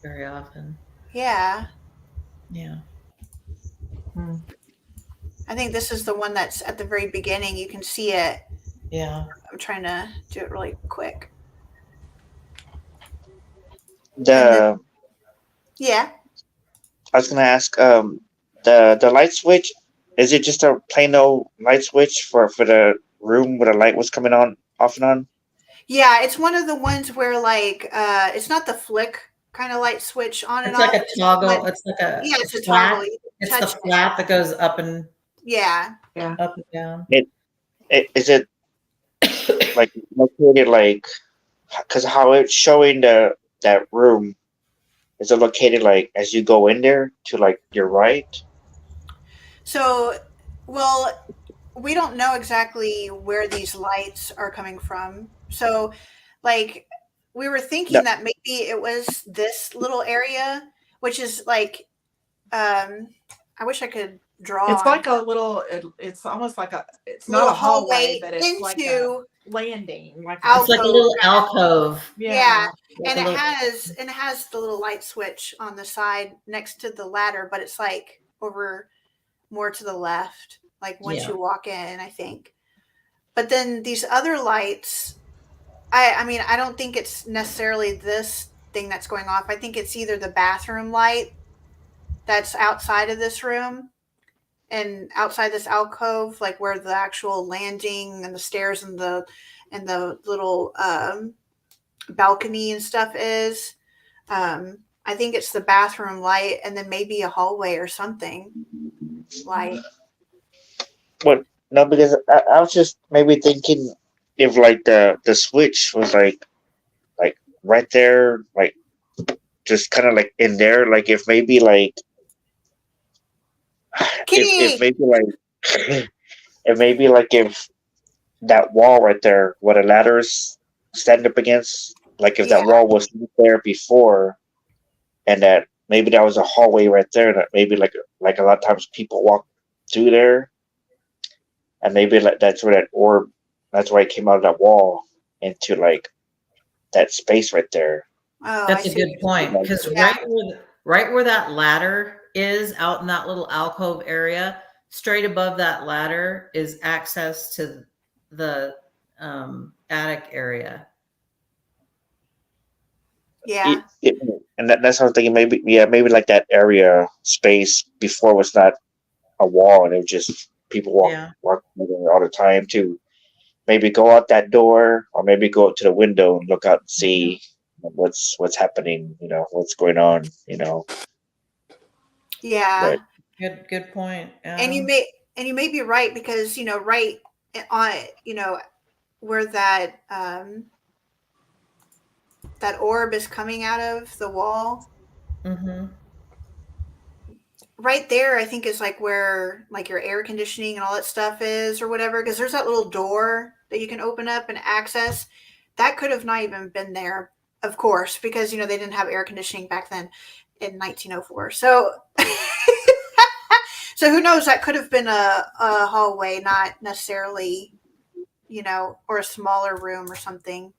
very often. Yeah. Yeah. I think this is the one that's at the very beginning. You can see it. Yeah. I'm trying to do it really quick. Yeah. I was gonna ask, the light switch, is it just a plain old light switch for the room where the light was coming on, off and on? Yeah, it's one of the ones where like it's not the flick kind of light switch on and off. It's like a toggle. It's like a it's a flat. toggle. It's the flat that goes up and up and down. Is it like located like, because how it's showing that room, is it located like as you go in there to like your right? So, well, we don't know exactly where these lights are coming from. So, like, we were thinking No, that maybe it was this little area, which is like, I wish I could draw It's on like a little. It's almost like a. It's not little a hallway, hallway but it's like a into landing, like a. It's like a alcove. little alcove. Yeah, Like and a it little, has the little light switch on the side next to the ladder, but it's like over more to the left, like once yeah. you walk in, I think. But then these other lights, I mean, I don't think it's necessarily this thing that's going off. I think it's either the bathroom light that's outside of this room and outside this alcove, like where the actual landing and the stairs and the little balcony and stuff is. I think it's the bathroom light and then maybe a hallway or something light. what? No, because I was just maybe thinking if like the switch was like right there, like just kind of like in there, like if maybe like if Kitty! maybe like if maybe like if that wall right there, where the ladders stand up against, like if Yeah, that wall was there before, and that maybe that was a hallway right there, that maybe like a lot of times people walk through there, and maybe like that's where that orb, that's why it came out of that wall into like that space right there. oh, I That's a see. good point. Because Yeah, right where that ladder is out in that little alcove area, straight above that ladder is access to the attic area. yeah, And that's what I was thinking. Maybe maybe like that area space before was not a wall, and it was just people Yeah. walk there all the time to maybe go out that door, or maybe go up to the window and look out and see what's happening. What's going on. yeah. But Good point. And you may be right because right on where that orb is coming out of the wall. Mm-hmm. Right there, I think is like where like your air conditioning and all that stuff is or whatever. Because there's that little door that you can open up and access. That could have not even been there, of course, because they didn't have air conditioning back then in 1904. So, so who knows? That could have been a hallway, not necessarily, or a smaller room or something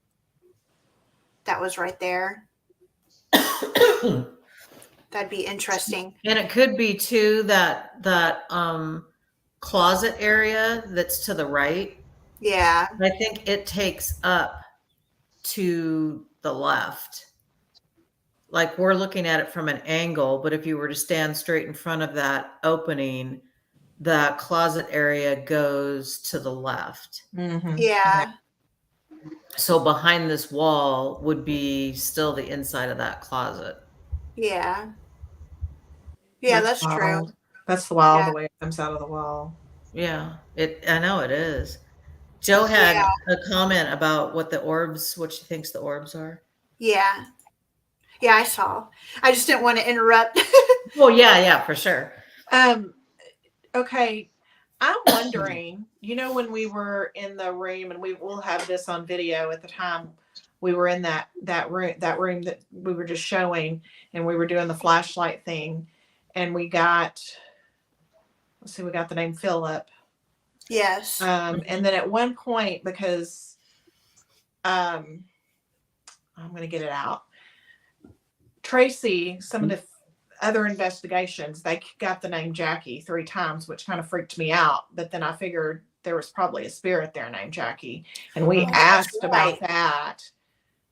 that was right there. That'd be interesting. And it could be too that closet area that's to the right. Yeah, I think it takes up to the left. Like we're looking at it from an angle, but if you were to stand straight in front of that opening, that closet area goes to the left. Mm-hmm. yeah, So behind this wall would be still the inside of that closet. yeah, yeah. That's true. Wild. That's the wall, Yeah. the way it comes out of the wall. Yeah, I know it is. Joe had a comment about what she thinks the orbs are. Yeah. Yeah, I saw. I just didn't want to interrupt. Oh yeah, for sure. Okay. I'm wondering, when we were in the room, and we'll have this on video, at the time we were in that room that we were just showing, and we were doing the flashlight thing, and we got the name Philip. Yes. And then at one point, because I'm going to get it out, Tracy, some of the other investigations, they got the name Jackie 3 times, which kind of freaked me out. But then I figured there was probably a spirit there named Jackie. And we asked about that.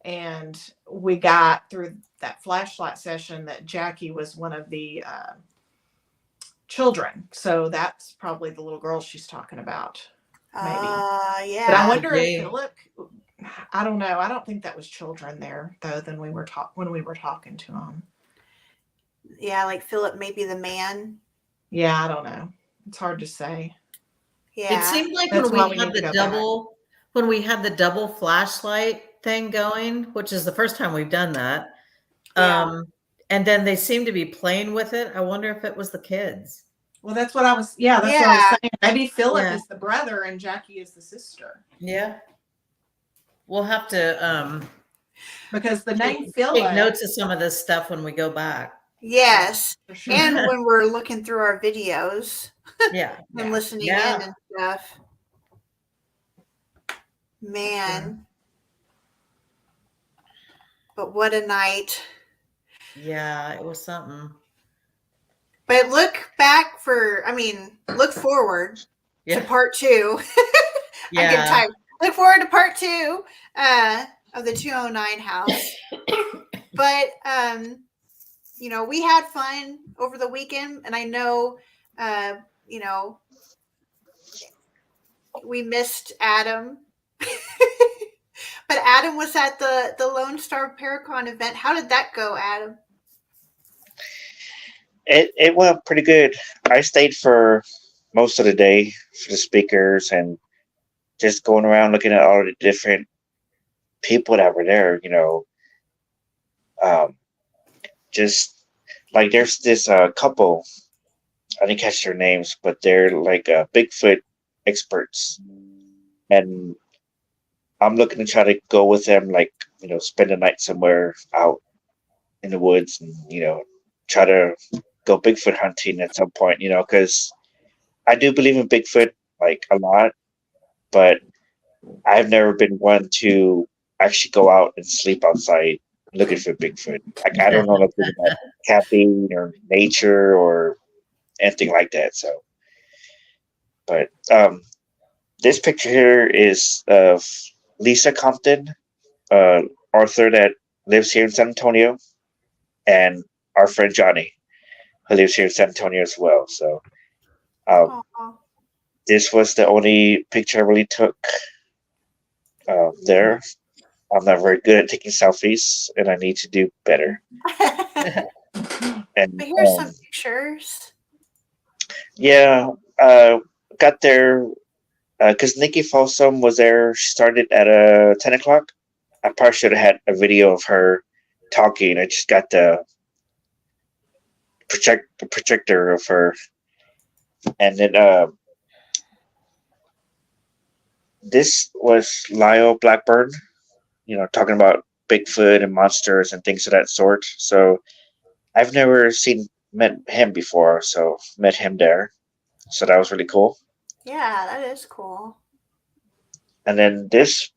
And we got through that flashlight session that Jackie was one of the children. So that's probably the little girl she's talking about. Maybe. Yeah. But I wonder if Philip, I don't know. I don't think that was children there, though, when we were talking to him. Yeah, like Philip may be the man. Yeah, I don't know. It's hard to say. Yeah. It seemed like That's when we had the double flashlight thing going, which is the first time we've done that. Yeah. And then they seem to be playing with it. I wonder if it was the kids. Well, that's what I was. Yeah, that's what I was saying. Maybe Philip is the brother and Jackie is the sister. Yeah. We'll have to because the name take Philip. notes of some of this stuff when we go back. Yes. For sure. And when we're looking through our videos Yeah. and listening in and stuff. Man. But what a night. Yeah, it was something. But look forward to part 2. I'm getting tired. Look forward to part 2 of the 209 house. But, we had fun over the weekend, and I know, we missed Adam. But Adam was at the Lone Star Paracon event. How did that go, Adam? It went pretty good. I stayed for most of the day for the speakers and just going around looking at all the different people that were there, just like there's this couple, I didn't catch their names, but they're like Bigfoot experts, and I'm looking to try to go with them, like, spend the night somewhere out in the woods and, try to go Bigfoot hunting at some point, because I do believe in Bigfoot, like, a lot, but I've never been one to actually go out and sleep outside looking for Bigfoot. Like, I don't know nothing about camping or nature or anything like that. So, but this picture here is of Lisa Compton, author that lives here in San Antonio, and our friend Johnny, who lives here in San Antonio as well. So, this was the only picture I really took there. I'm not very good at taking selfies, and I need to do better. And but here's some pictures. Yeah, got there because Nikki Folsom was there. She started at 10 o'clock. I probably should have had a video of her talking. I just got the projector of her, and then this was Lyle Blackburn, talking about Bigfoot and monsters and things of that sort. So I've never met him before, so met him there. So that was really cool. Yeah, that is cool. And then this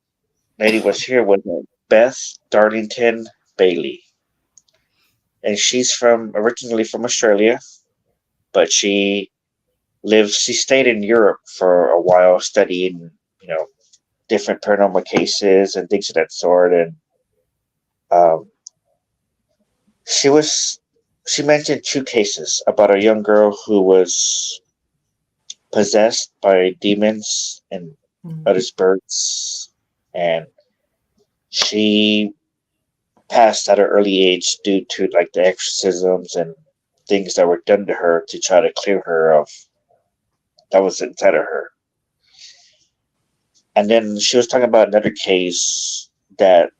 lady was here with Beth Darlington Bailey. And she's originally from Australia, but she stayed in Europe for a while studying, different paranormal cases and things of that sort. And she mentioned 2 cases about a young girl who was possessed by demons and other spirits, and she passed at an early age due to like the exorcisms and things that were done to her to try to clear her of that was inside of her. And then she was talking about another case that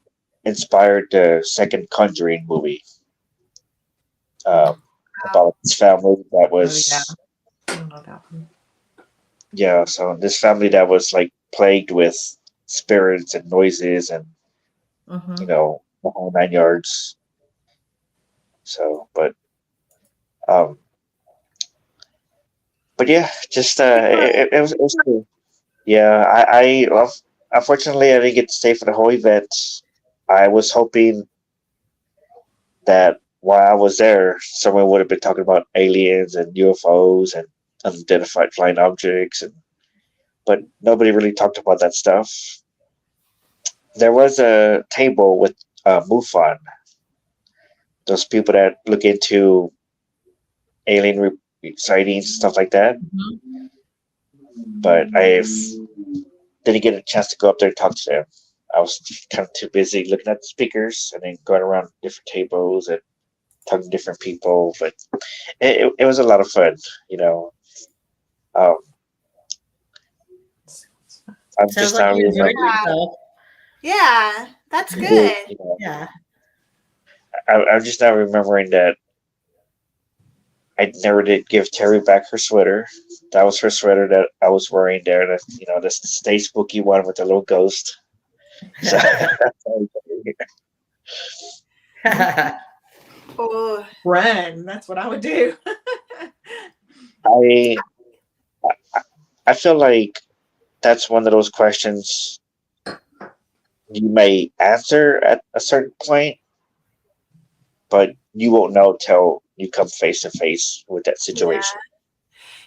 inspired the second Conjuring movie, about this family that was so this family that was like plagued with spirits and noises and the whole 9 yards. So, but yeah, just it was cool. Yeah, I unfortunately I didn't get to stay for the whole event. I was hoping that while I was there, someone would have been talking about aliens and UFOs and unidentified flying objects, but nobody really talked about that stuff. There was a table with MUFON, those people that look into alien sightings and stuff like that. But I didn't get a chance to go up there and talk to them. I was kind of too busy looking at the speakers and then going around different tables and talking to different people. But it was a lot of fun, I'm just not remembering. Yeah, that's good. Yeah. I'm just now remembering that I never did give Terry back her sweater. That was her sweater that I was wearing there. The the Stay Spooky one with the little ghost. So Oh, Run. That's what I would do. I I feel like that's one of those questions you may answer at a certain point, but you won't know till you come face to face with that yeah. situation.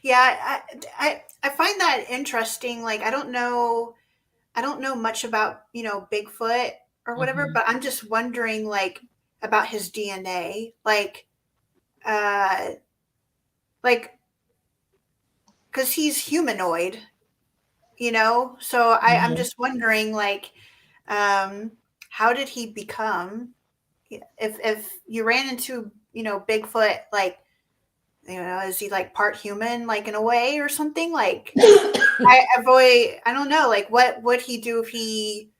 Yeah, I find that interesting. Like I don't know much about, Bigfoot or whatever, Mhm. but I'm just wondering like about his DNA. Uh like cuz he's humanoid, So I'm Mhm. just wondering like how did he become if you ran into, Bigfoot like is he like part human like in a way or something like I don't know, like what would he do if he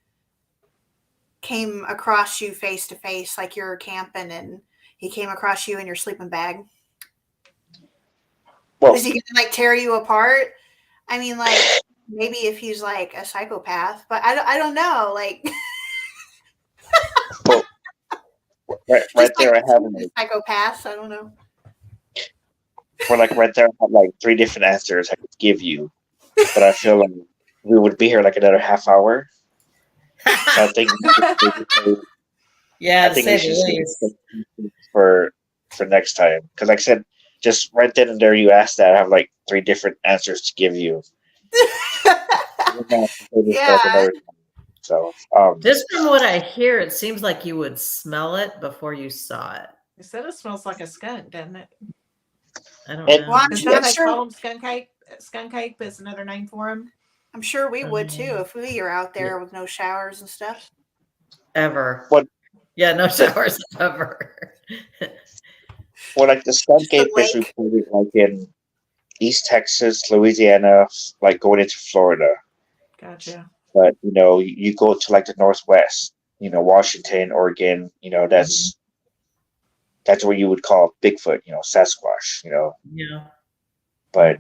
came across you face to face, like you're camping and he came across you in your sleeping bag? Well, Is he gonna like tear you apart? I mean, like maybe if he's like a psychopath, but I don't know, like well, right just like there, I have psychopaths. I don't know. right there, I have like three different answers I could give you, but I feel like we would be here like another half hour. So I think Yeah, I to think we say should the save least. it for next time. Because like I said, just right then and there, you asked that. I have like three different answers to give you. We're gonna have to save this for like Yeah. another time. So, Just from what I hear, it seems like you would smell it before you saw it. You said it smells like a skunk, doesn't it? I don't it, know. Well, I'm Isn't sure, that I'm what they call sure, them? Skunk ape. Skunk ape is another name for him. I'm sure we would too Um, if we were out there with no showers and stuff. ever. what Yeah, no the showers ever. like the skunk Just the ape is lake. reported like in East Texas, Louisiana, like going into Florida. Gotcha. But you go to like the Northwest, Washington, Oregon, that's where you would call Bigfoot, Sasquatch. Yeah. But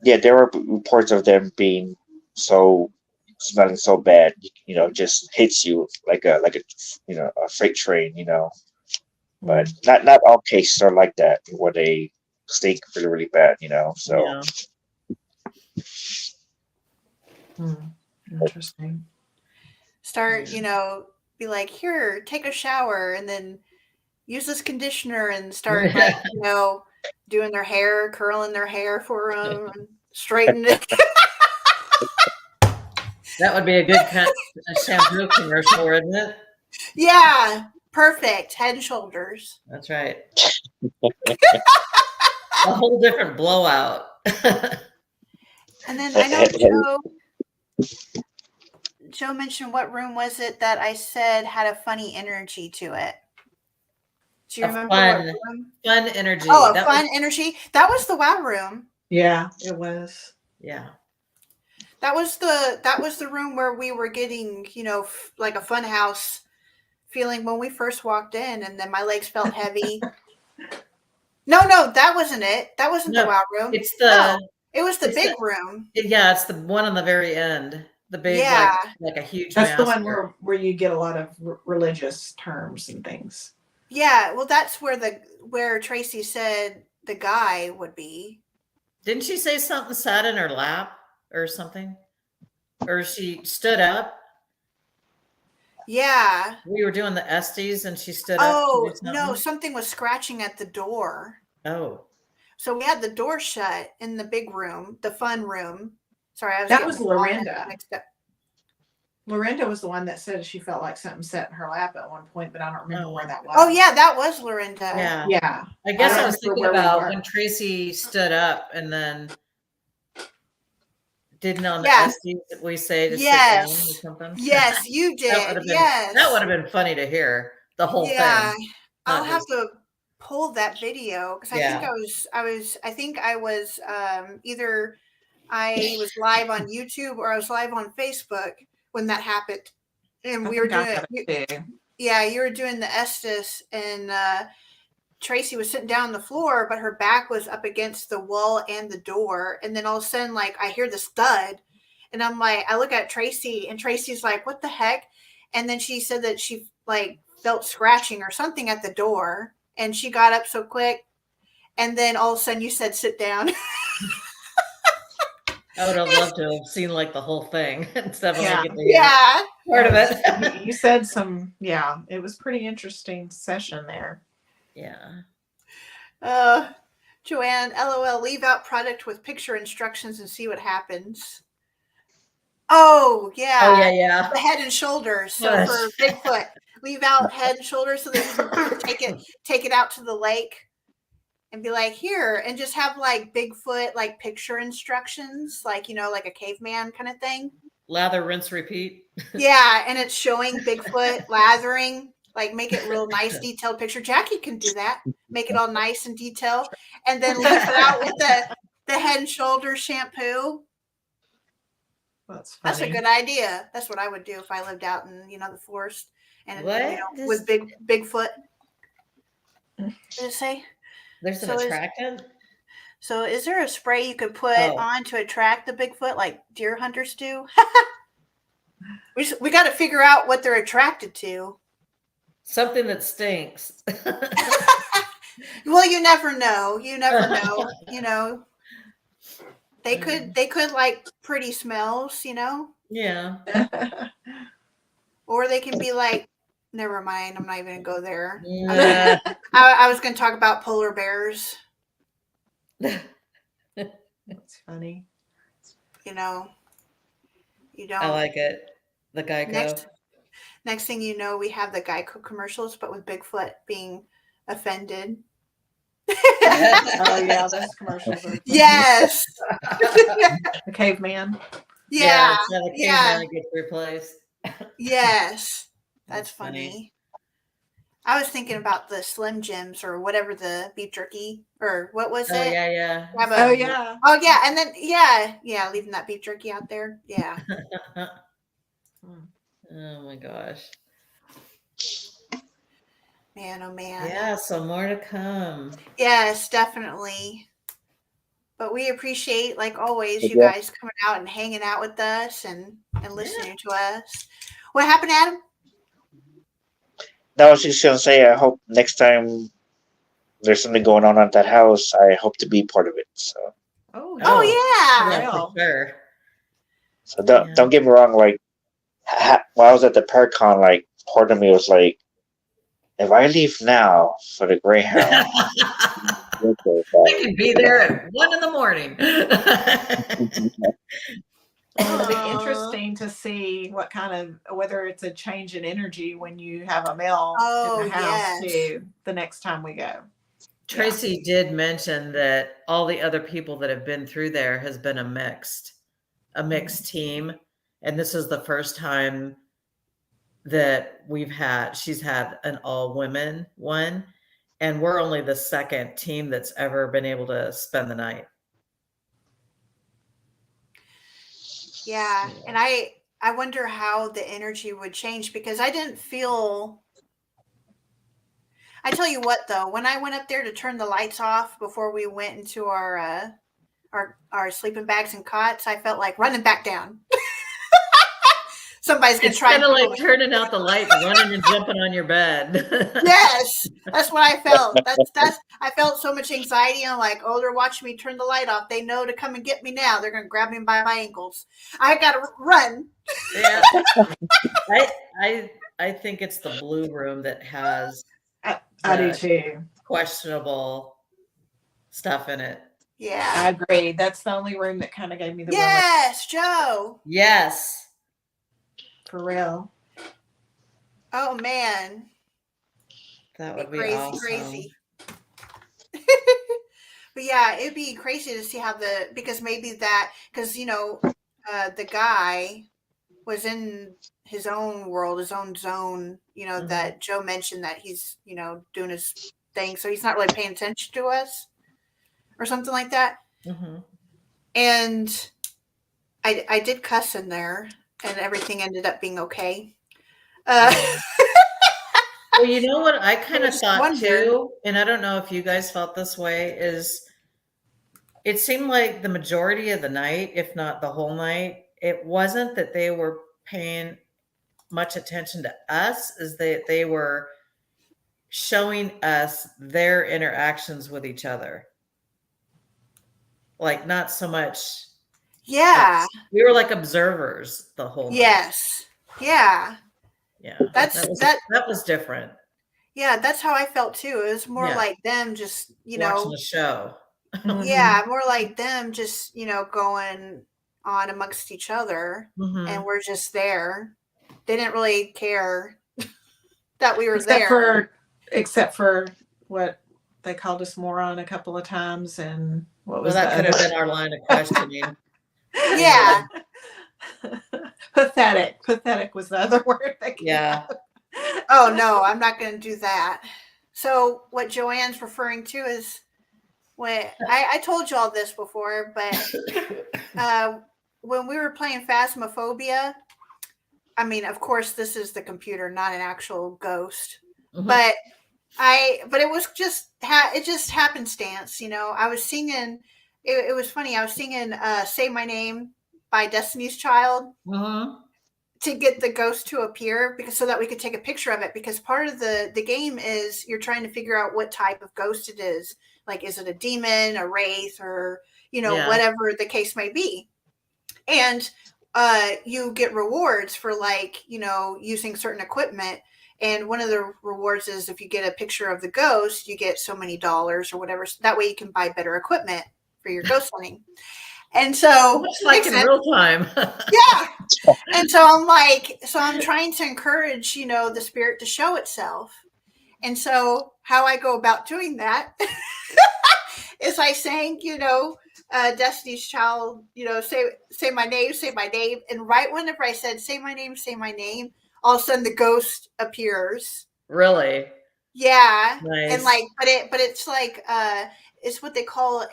yeah, there were reports of them being so smelling so bad, just hits you like a freight train, But not all cases are like that where they stink really really bad, So Yeah. Interesting. Start, Yeah. be like, here, take a shower, and then use this conditioner and start like, doing their hair, curling their hair for them, and straighten it. That would be a good a shampoo commercial, wouldn't it? Yeah, perfect. Head and Shoulders. That's right. A whole different blowout. And then I know Joe mentioned, what room was it that I said had a funny energy to it? Do you A remember what fun room? energy. Oh, a That fun was, energy. That was the wow room. Yeah, it was. yeah. That was the room where we were getting, like a fun house feeling when we first walked in, and then my legs felt heavy. No, that wasn't it. That wasn't the No, wow room. it's No, the it was the it's big the room. yeah, it's the one on the very end. The big Yeah. like a huge That's the master. one where you get a lot of religious terms and things. Yeah, well, that's where Tracy said the guy would be. Didn't she say something sat in her lap or something? Or she stood up? Yeah. We were doing the Estes and she stood up to do Oh, no, something. something was scratching at the door. Oh. So we had the door shut in the big room, the fun room. Sorry, I was That getting was all Lorinda. mixed up. Lorinda was the one that said she felt like something sat in her lap at one point, but I don't remember where that was. Oh yeah, that was Lorinda. Yeah. Yeah. I guess I I don't was remember thinking where we about were. when Tracy stood up and then didn't on the Yeah. Estes we say to sit down or Yes. something. Yes, you That did. would have been Yes. that would have been funny to hear the whole Yeah. thing. I'll Not have just to pull that video because I think yeah. I was either I was live on YouTube or I was live on Facebook when that happened. And I we were think I doing have it too. yeah, you were doing the Estes and Tracy was sitting down on the floor, but her back was up against the wall and the door. And then all of a sudden, like, I hear this thud. And I'm like, I look at Tracy, and Tracy's like, what the heck? And then she said that she, like, felt scratching or something at the door. And she got up so quick. And then all of a sudden you said, sit down. I would have loved to have seen like the whole thing instead of Yeah. like Yeah. part of it. You said some, yeah, it was pretty interesting session there. Yeah. Joanne, LOL, leave out product with picture instructions and see what happens. Oh, yeah. Oh, yeah, yeah. The head and shoulders. So Yes. for Bigfoot, leave out head and shoulders so that you can take it out to the lake and be like, here, and just have like Bigfoot, like picture instructions, like, you know, like a caveman kind of thing. Lather, rinse, repeat. Yeah. And it's showing Bigfoot lathering, like make it real nice, detailed picture. Jackie can do that. Make it all nice and detailed. And then leave it out with the head and shoulders shampoo. That's funny. That's a good idea. That's what I would do if I lived out in, you know, the forest and with Bigfoot. What did it say? There's an attractant. So is there a spray you could put on to attract the Bigfoot like deer hunters do? We got to figure out what they're attracted to. Something that stinks. Well, you never know. You never know. You know, they could like pretty smells, you know? Yeah. Or they can be like, never mind. I'm not even going to go there. Yeah. I was going to talk about polar bears. That's funny. You know, you don't. I like it. The Geico. Next thing you know, we have the Geico commercials, but with Bigfoot being offended. Oh yeah, those commercials are funny. Yes. The caveman. Yeah. So the caveman gets replaced. Yes. That's funny. I was thinking about the Slim Jims or whatever, the beef jerky, or what was it? Yeah, yeah. Oh yeah. Oh yeah, and then yeah, leaving that beef jerky out there. Yeah. Oh my gosh. Man, oh man. Yeah, so more to come. Yes, definitely. But we appreciate, like always, you guys coming out and hanging out with us and listening to us. What happened, Adam? No, I was just gonna say, I hope next time there's something going on at that house, I hope to be part of it. So. Oh yeah. Yeah, for sure. So don't get me wrong. Like while I was at the Paracon, like part of me was like, if I leave now for the Greyhound, I can be there at 1 a.m. It'll be interesting to see what kind of, whether it's a change in energy when you have a male in the house too, the next time we go. Tracy did mention that all the other people that have been through there has been a mixed team. And this is the first time that she's had an all women one. And we're only the second team that's ever been able to spend the night. Yeah. And I wonder how the energy would change, because I didn't feel, I tell you what though, when I went up there to turn the lights off before we went into our sleeping bags and cots, I felt like running back down. Somebody's gonna try. It's kind of like turning out the lights, running and jumping on your bed. Yes, that's what I felt. I felt so much anxiety. I'm like, oh, they're watching me turn the light off. They know to come and get me now. They're gonna grab me by my ankles. I gotta run. Yeah, I think it's the blue room that has. I do too. Questionable stuff in it. Yeah, I agree. That's the only room that kind of gave me the yes, Joe. Yes. For real. Oh man, that would be crazy, awesome. crazy. But yeah, it'd be crazy to see how because you know, the guy was in his own world, his own zone. You know, that Joe mentioned that he's, you know, doing his thing, so he's not really paying attention to us, or something like that. Mm-hmm. And I did cuss in there. And everything ended up being okay. Well, you know what I kind of just thought wondered. too, and I don't know if you guys felt this way, is it seemed like the majority of the night, if not the whole night, it wasn't that they were paying much attention to us, is that they were showing us their interactions with each other. Like not so much Yeah. us. We were like observers the whole night. Yes. Yeah. Yeah. That's that was different. Yeah, that's how I felt too. It was more Yeah. like them just, Watching the show. yeah, more like them just, going on amongst each other, Mhm. and we're just there. They didn't really care that we were except there. except for what they called us moron a couple of times, and what Well, was that could the have been our line of questioning. Yeah. Pathetic was the other word that came Yeah. out. Oh no, I'm not going to do that. So what Joanne's referring to is when I told you all this before, but when we were playing Phasmophobia, I mean, of course, this is the computer, not an actual ghost, Mhm. but it was just it just happenstance, I was singing. It was funny. I was singing "Say My Name" by Destiny's Child Mhm. to get the ghost to appear, because so that we could take a picture of it, because part of the game is you're trying to figure out what type of ghost it is. Like, is it a demon, a wraith, or Yeah. whatever the case may be. And you get rewards for using certain equipment. And one of the rewards is if you get a picture of the ghost, you get so many dollars or whatever. So that way you can buy better equipment for your ghost hunting. And so Much like in real time. yeah. And so I'm trying to encourage, the spirit to show itself. And so how I go about doing that is I sang, Destiny's Child, say my name, say my name. And right whenever I said, say my name, all of a sudden the ghost appears. Really? Yeah. Nice. And but it's like, it's what they call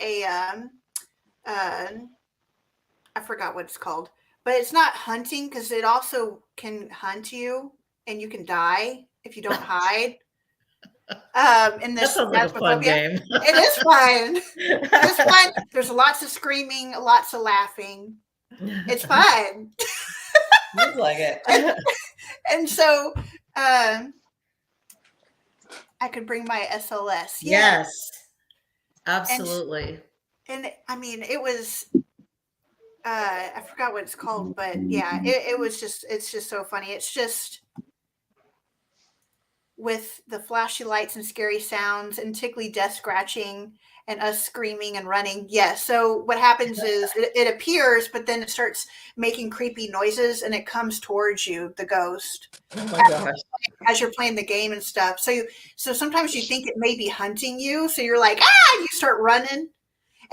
I forgot what it's called, but it's not hunting, because it also can hunt you and you can die if you don't hide. In That this sounds like a fun Phasmophobia. game. It is fun. It is fun. There's lots of screaming, lots of laughing. It's fun. Sounds like it. And so I could bring my SLS. Yes. Absolutely. And I mean, it was I forgot what it's called, but yeah, it's just so funny. It's just with the flashy lights and scary sounds and tickly death scratching and us screaming and running. Yes. So what happens is it appears, but then it starts making creepy noises and it comes towards you, the ghost, Oh my gosh. as you're playing the game and stuff. So sometimes you think it may be hunting you. So you're like, and you start running.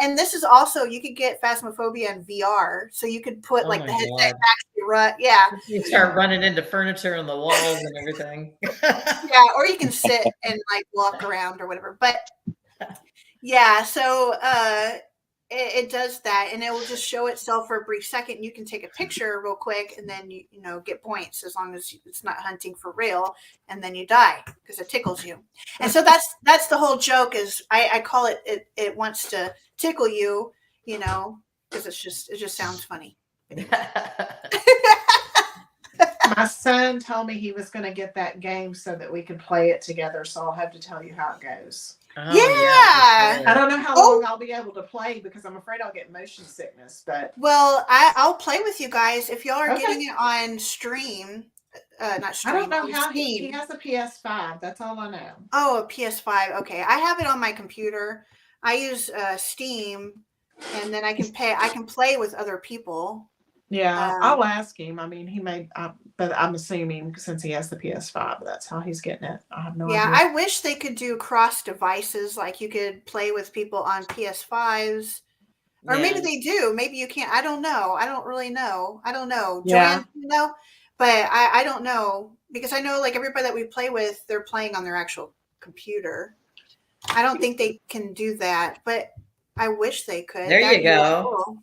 And this is also, you could get Phasmophobia in VR. So you could put Oh like my the headset God. back to your run. Yeah. You start running into furniture and the walls and everything. Yeah. Or you can sit and like walk around or whatever. But yeah, so it does that, and it will just show itself for a brief second. You can take a picture real quick, and then you get points as long as it's not hunting for real, and then you die because it tickles you. And so that's the whole joke. Is I call it wants to tickle you, because it just sounds funny. My son told me he was going to get that game so that we could play it together. So I'll have to tell you how it goes. Oh, Yeah. for I sure. don't know how long I'll be able to play because I'm afraid I'll get motion sickness. But Well, I'll play with you guys if y'all are Okay. getting it on stream. Not stream. I don't know on how he Steam. has a PS5. That's all I know. Oh, a PS5. Okay, I have it on my computer. I use Steam, and then I can play with other people. Yeah, I'll ask him. I mean, he may, but I'm assuming since he has the PS5, that's how he's getting it. I have no Yeah, idea. I wish they could do cross devices, like you could play with people on PS5s, or maybe Yeah. they do. Maybe you can't. I don't know. I don't really know. I don't know. Yeah. Joanne, but I don't know, because I know like everybody that we play with, they're playing on their actual computer. I don't think they can do that, but I wish they could. There That'd you be really go. cool.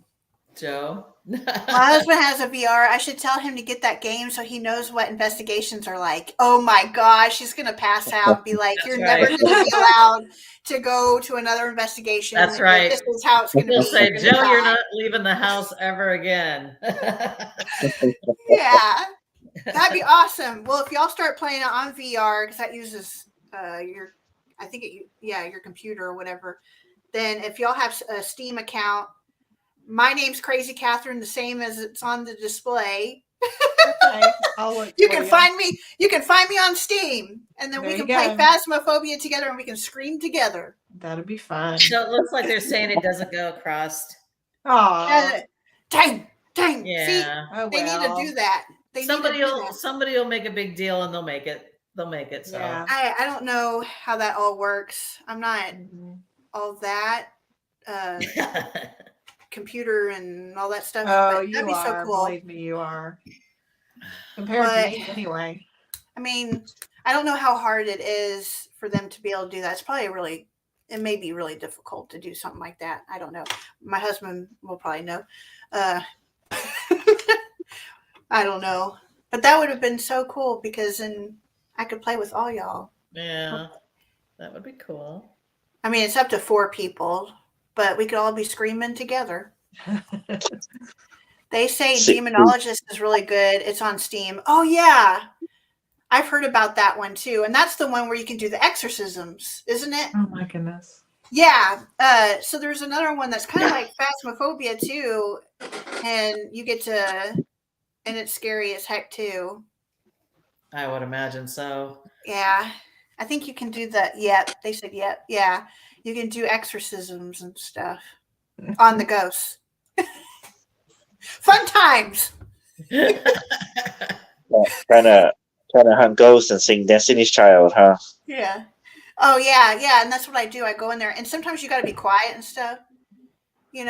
Joe. My husband has a VR. I should tell him to get that game so he knows what investigations are like. Oh my gosh, he's gonna pass out and be like, That's "You're right. never gonna be allowed to go to another investigation. That's right. This is how it's gonna He'll be. say, You're Joe, gonna you're die." not leaving the house ever again. Yeah, that'd be awesome. Well, if y'all start playing it on VR, because that uses your, I think your computer or whatever. Then if y'all have a Steam account, my name's Crazy Catherine, the same as it's on the display. Okay, I'll look You for can find me. You can find me on Steam, and then There we you can play go. Phasmophobia together, and we can scream together. That'd be fun. So it looks like they're saying it doesn't go across. Aw. Dang. See, Yeah. Oh, they need to well. do that. They Somebody need to do will that. somebody will make a big deal and they'll make it. They'll make it. So Yeah. I don't know how that all works. I'm not Mhm. all that computer and all that stuff. Oh, but you that'd be so are. cool. Believe me, you are. Compared But- to me, anyway. I mean, I don't know how hard it is for them to be able to do that. It's probably it may be really difficult to do something like that. I don't know. My husband will probably know. I don't know. But that would have been so cool because then I could play with all y'all. yeah, that would be cool. I mean, it's up to 4 people, but we could all be screaming together. They say Demonologist is really good. It's on Steam. Oh, yeah. I've heard about that one too. And that's the one where you can do the exorcisms, isn't it? Oh my goodness. Yeah. So there's another one that's kind of like Phasmophobia too. And you get to, and it's scary as heck too. I would imagine so. Yeah. I think you can do that. Yep. They said, yep. Yeah. You can do exorcisms and stuff on the ghosts. Fun times. Trying to hunt ghosts and sing Destiny's Child, huh? Yeah. Oh yeah, yeah, and that's what I do. I go in there, and sometimes you got to be quiet and stuff, and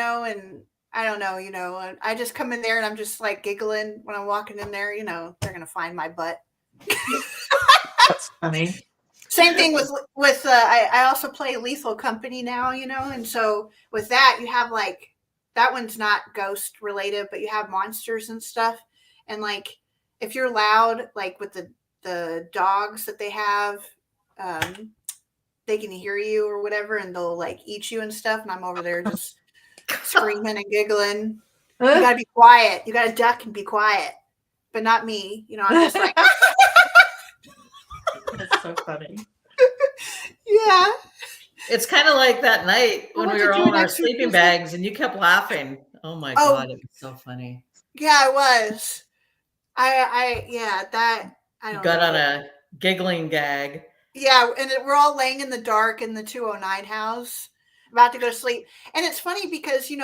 I don't know, and I just come in there and I'm just like giggling when I'm walking in there. They're gonna find my butt. That's funny. Same thing with I also play Lethal Company now, and so with that you have like that one's not ghost related, but you have monsters and stuff, and like if you're loud, like with the dogs that they have, they can hear you or whatever, and they'll like eat you and stuff. And I'm over there just screaming and giggling. You gotta be quiet. You gotta duck and be quiet, but not me. I'm just like, That's so funny. yeah. It's kind of like that night when want we to were do all an in our exorcism. sleeping bags and you kept laughing. Oh my Oh. God, it was so funny. Yeah, it was. I You don't got know. on a giggling gag. Yeah, and we're all laying in the dark in the 209 house, about to go to sleep. And it's funny because the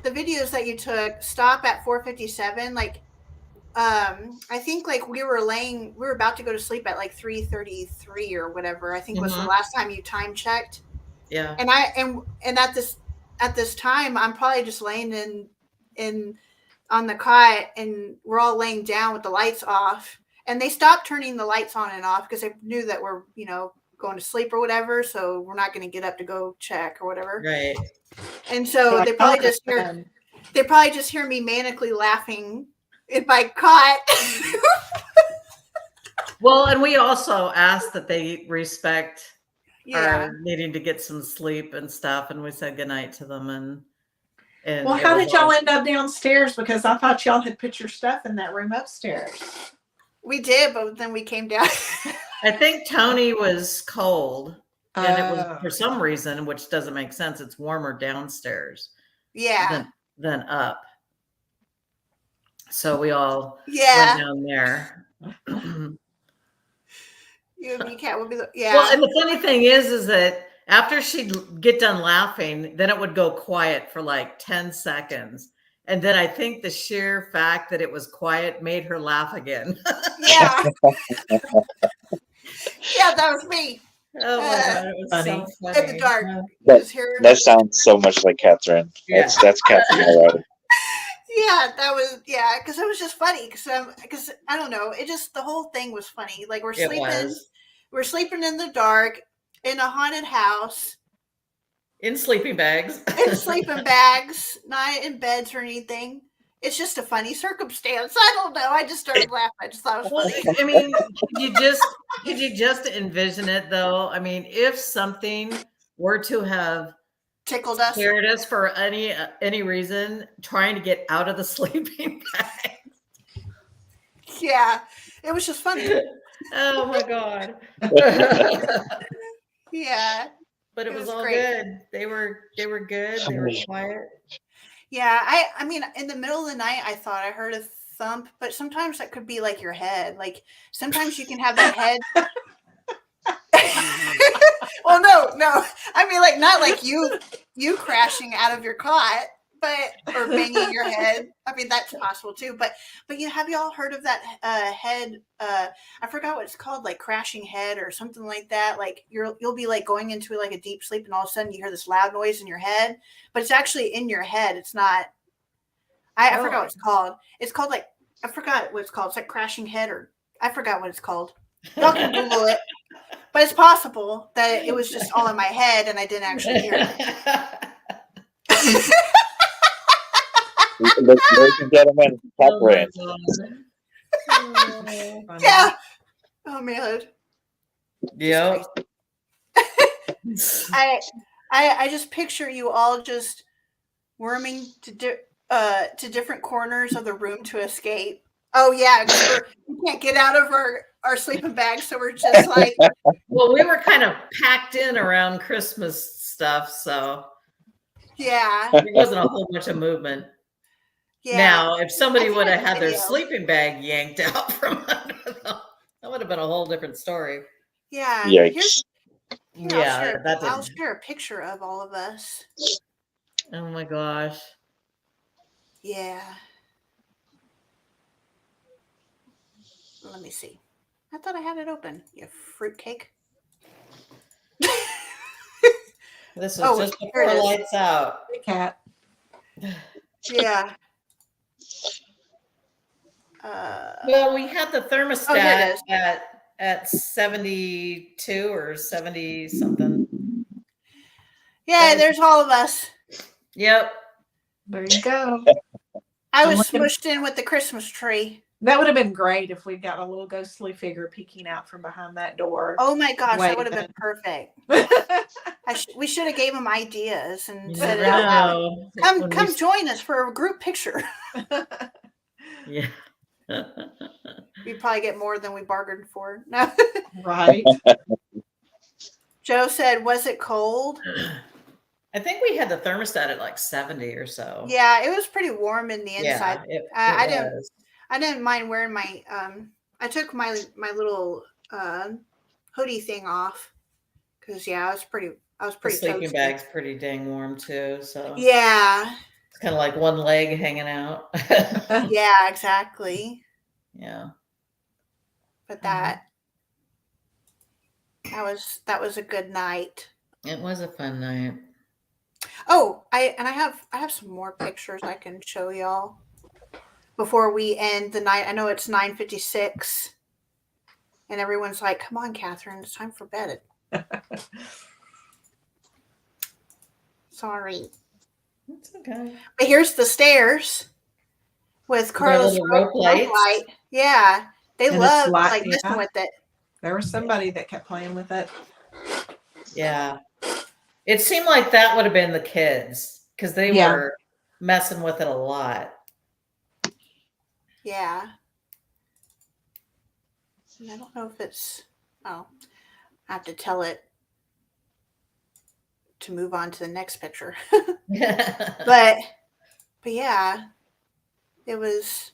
videos that you took stop at 4:57. Like, I think like we were about to go to sleep at like 3:33 or whatever. I think was the last time you time checked. Yeah. And at this time, I'm probably just laying in on the cot, and we're all laying down with the lights off. And they stopped turning the lights on and off because they knew that we're, going to sleep or whatever. So we're not going to get up to go check or whatever. Right. And so Like, they probably just hear me manically laughing in my cot. Well, and we also asked that they respect Yeah. our needing to get some sleep and stuff, and we said goodnight to them. And Well, it how was did y'all all- end up downstairs? Because I thought y'all had put your stuff in that room upstairs. We did, but then we came down. I think Tony was cold, and it was Oh. for some reason, which doesn't make sense. It's warmer downstairs Yeah. than up. So we all Yeah. went down there. You and me, Cat, would be yeah. Well, and the funny thing is that after she'd get done laughing, then it would go quiet for like 10 seconds. And then I think the sheer fact that it was quiet made her laugh again. Yeah. Yeah, that was me. Oh my God, it was Funny. so funny. In the dark. That, Just hear that sounds so much like Catherine. Yeah. That's Catherine already. Yeah, that was because it was just funny because I don't know, it just the whole thing was funny. Like It was. we're sleeping in the dark in a haunted house, In sleeping bags. in sleeping bags, not in beds or anything. It's just a funny circumstance. I don't know. I just started laughing. I just thought it was Well, funny. I mean, could you just envision it though? I mean, if something were to have Tickled us. scared us for any reason, trying to get out of the sleeping bag. Yeah, it was just funny. Oh my god. Yeah, But it It was was all great. good. They were good. They were quiet. yeah. I mean, in the middle of the night, I thought I heard a thump, but sometimes that could be like your head. Like sometimes you can have that head. Well, no. I mean, like not like you crashing out of your cot, but or banging your head. I mean, that's possible too. But you have y'all heard of that head? I forgot what it's called, like crashing head or something like that. Like you'll be like going into like a deep sleep, and all of a sudden you hear this loud noise in your head, but it's actually in your head. It's not. I forgot what it's called. It's called like I forgot what it's called. It's like crashing head, or I forgot what it's called. Y'all can Google it. But it's possible that it was just all in my head and I didn't actually hear it. Ladies and gentlemen, Oh my Catherine. God. Yeah. Oh man. Yep. I just picture you all just worming to different corners of the room to escape. Oh yeah, we can't get out of our sleeping bags, so we're just like Well, we were kind of packed in around Christmas stuff, so yeah. there wasn't a whole bunch of movement. Yeah. Now, if somebody I think would I have have had their video. sleeping bag yanked out from under them, that would have been a whole different story. Yeah. Yikes. Yeah, that I'll didn't. share a picture of all of us. Oh my gosh. Yeah. Let me see. I thought I had it open. You fruitcake. This was Oh, just here before it is. lights out. Hey, Cat. Yeah. Well, we had the here it thermostat is. at 72 or 70 something. Yeah, there's all of us. Yep. There you go. I I'm was looking- smushed in with the Christmas tree. That would have been great if we got a little ghostly figure peeking out from behind that door. Oh my gosh, that would have Waving. been perfect. We should have gave him ideas and You said never it out loud. know. When Come we- join us for a group picture. Yeah. We'd probably get more than we bargained for. No. Right. Joe said, was it cold? I think we had the thermostat at like 70 or so. Yeah, it was pretty warm in the inside. Yeah, it I was. didn't mind wearing my I took my little hoodie thing off because I was pretty The sleeping toasty. bag's pretty dang warm too. So Yeah. it's kind of like one leg hanging out. Yeah, exactly. Yeah. But that was a good night. It was a fun night. Oh, I have some more pictures I can show y'all before we end the night. I know it's 9:56 and everyone's like, come on, Catherine, it's time for bed. Sorry. It's okay. But here's the stairs with Carlos little rope lights. light. Yeah. They And it's love light- like messing yeah. with it. There was somebody that kept playing with it. Yeah. It seemed like that would have been the kids because they Yeah. were messing with it a lot. Yeah. And I don't know if it's I have to tell it to move on to the next picture. But yeah, it was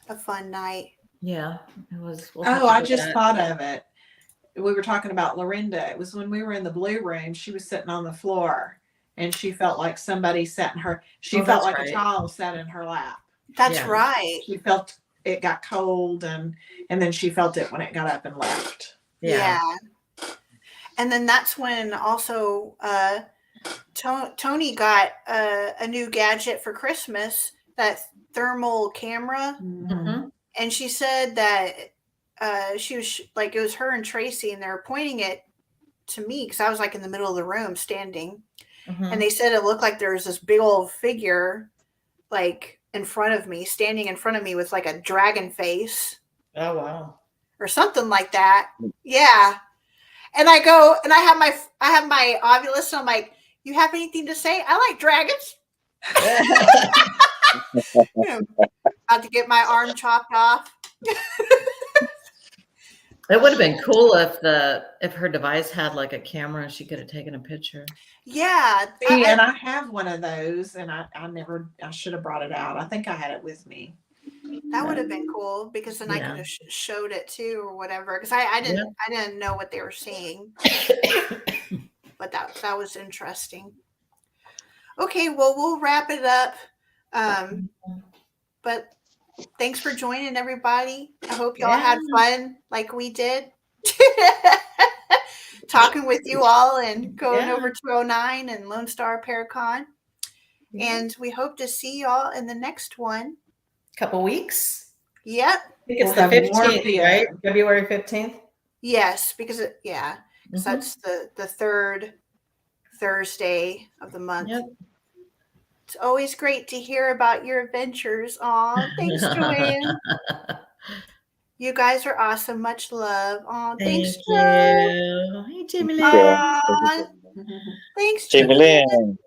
a fun night. Yeah, it was. We'll Oh, have to I do just that. thought of it. We were talking about Lorinda. It was when we were in the blue room. She was sitting on the floor and she felt like somebody sat in her. She Oh, felt that's like right. a child sat in her lap. That's Yeah. right. She felt it got cold and then she felt it when it got up and left. Yeah. And then that's when also Tony got a new gadget for Christmas, that thermal camera. Mhm. And she said that she was like, it was her and Tracy, and they were pointing it to me because I was like in the middle of the room standing. Mhm. and they said it looked like there was this big old figure like in front of me, standing in front of me with like a dragon face Oh wow. or something like that. Yeah. And I go and I have my Ovilus, and I'm like, you have anything to say? I like dragons. You know, about to get my arm chopped off. It would have been cool if her device had like a camera and she could have taken a picture. Yeah. See, and I have one of those, and I should have brought it out. I think I had it with me. That would have been cool because then I could have showed it too or whatever. Because I didn't know what they were saying, but that was interesting. Okay, well we'll wrap it up. But thanks for joining, everybody. I hope y'all had fun like we did. Talking with you all and going over 209 and Lone Star Paracon. And we hope to see y'all in the next one. Couple weeks. Yep. I think it's the 15th, right? February 15th. Yes, because that's the third Thursday of the month. Yep. It's always great to hear about your adventures. Aw, thanks, Joanne. You guys are awesome. Much love. Aw, thanks, Thank you. Hey, Jamie Lynn. Aw, thanks, Jamie Lynn.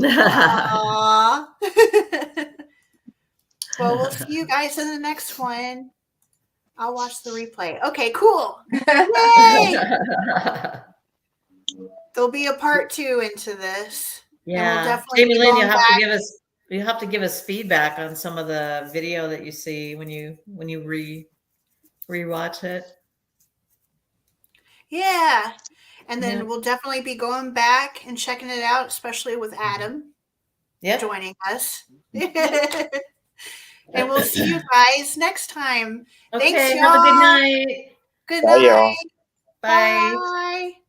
Aw. Well, we'll see you guys in the next one. I'll watch the replay. Okay, cool. Yay! There'll be a part 2 into this. Yeah, we'll definitely Jamie Lynn, you have to give us feedback on some of the video that you see when you rewatch it. Yeah. And then we'll definitely be going back and checking it out, especially with Adam joining us. And we'll see you guys next time. Okay, Thanks, y'all. have a good night. Good Bye, night. y'all. Bye. Bye.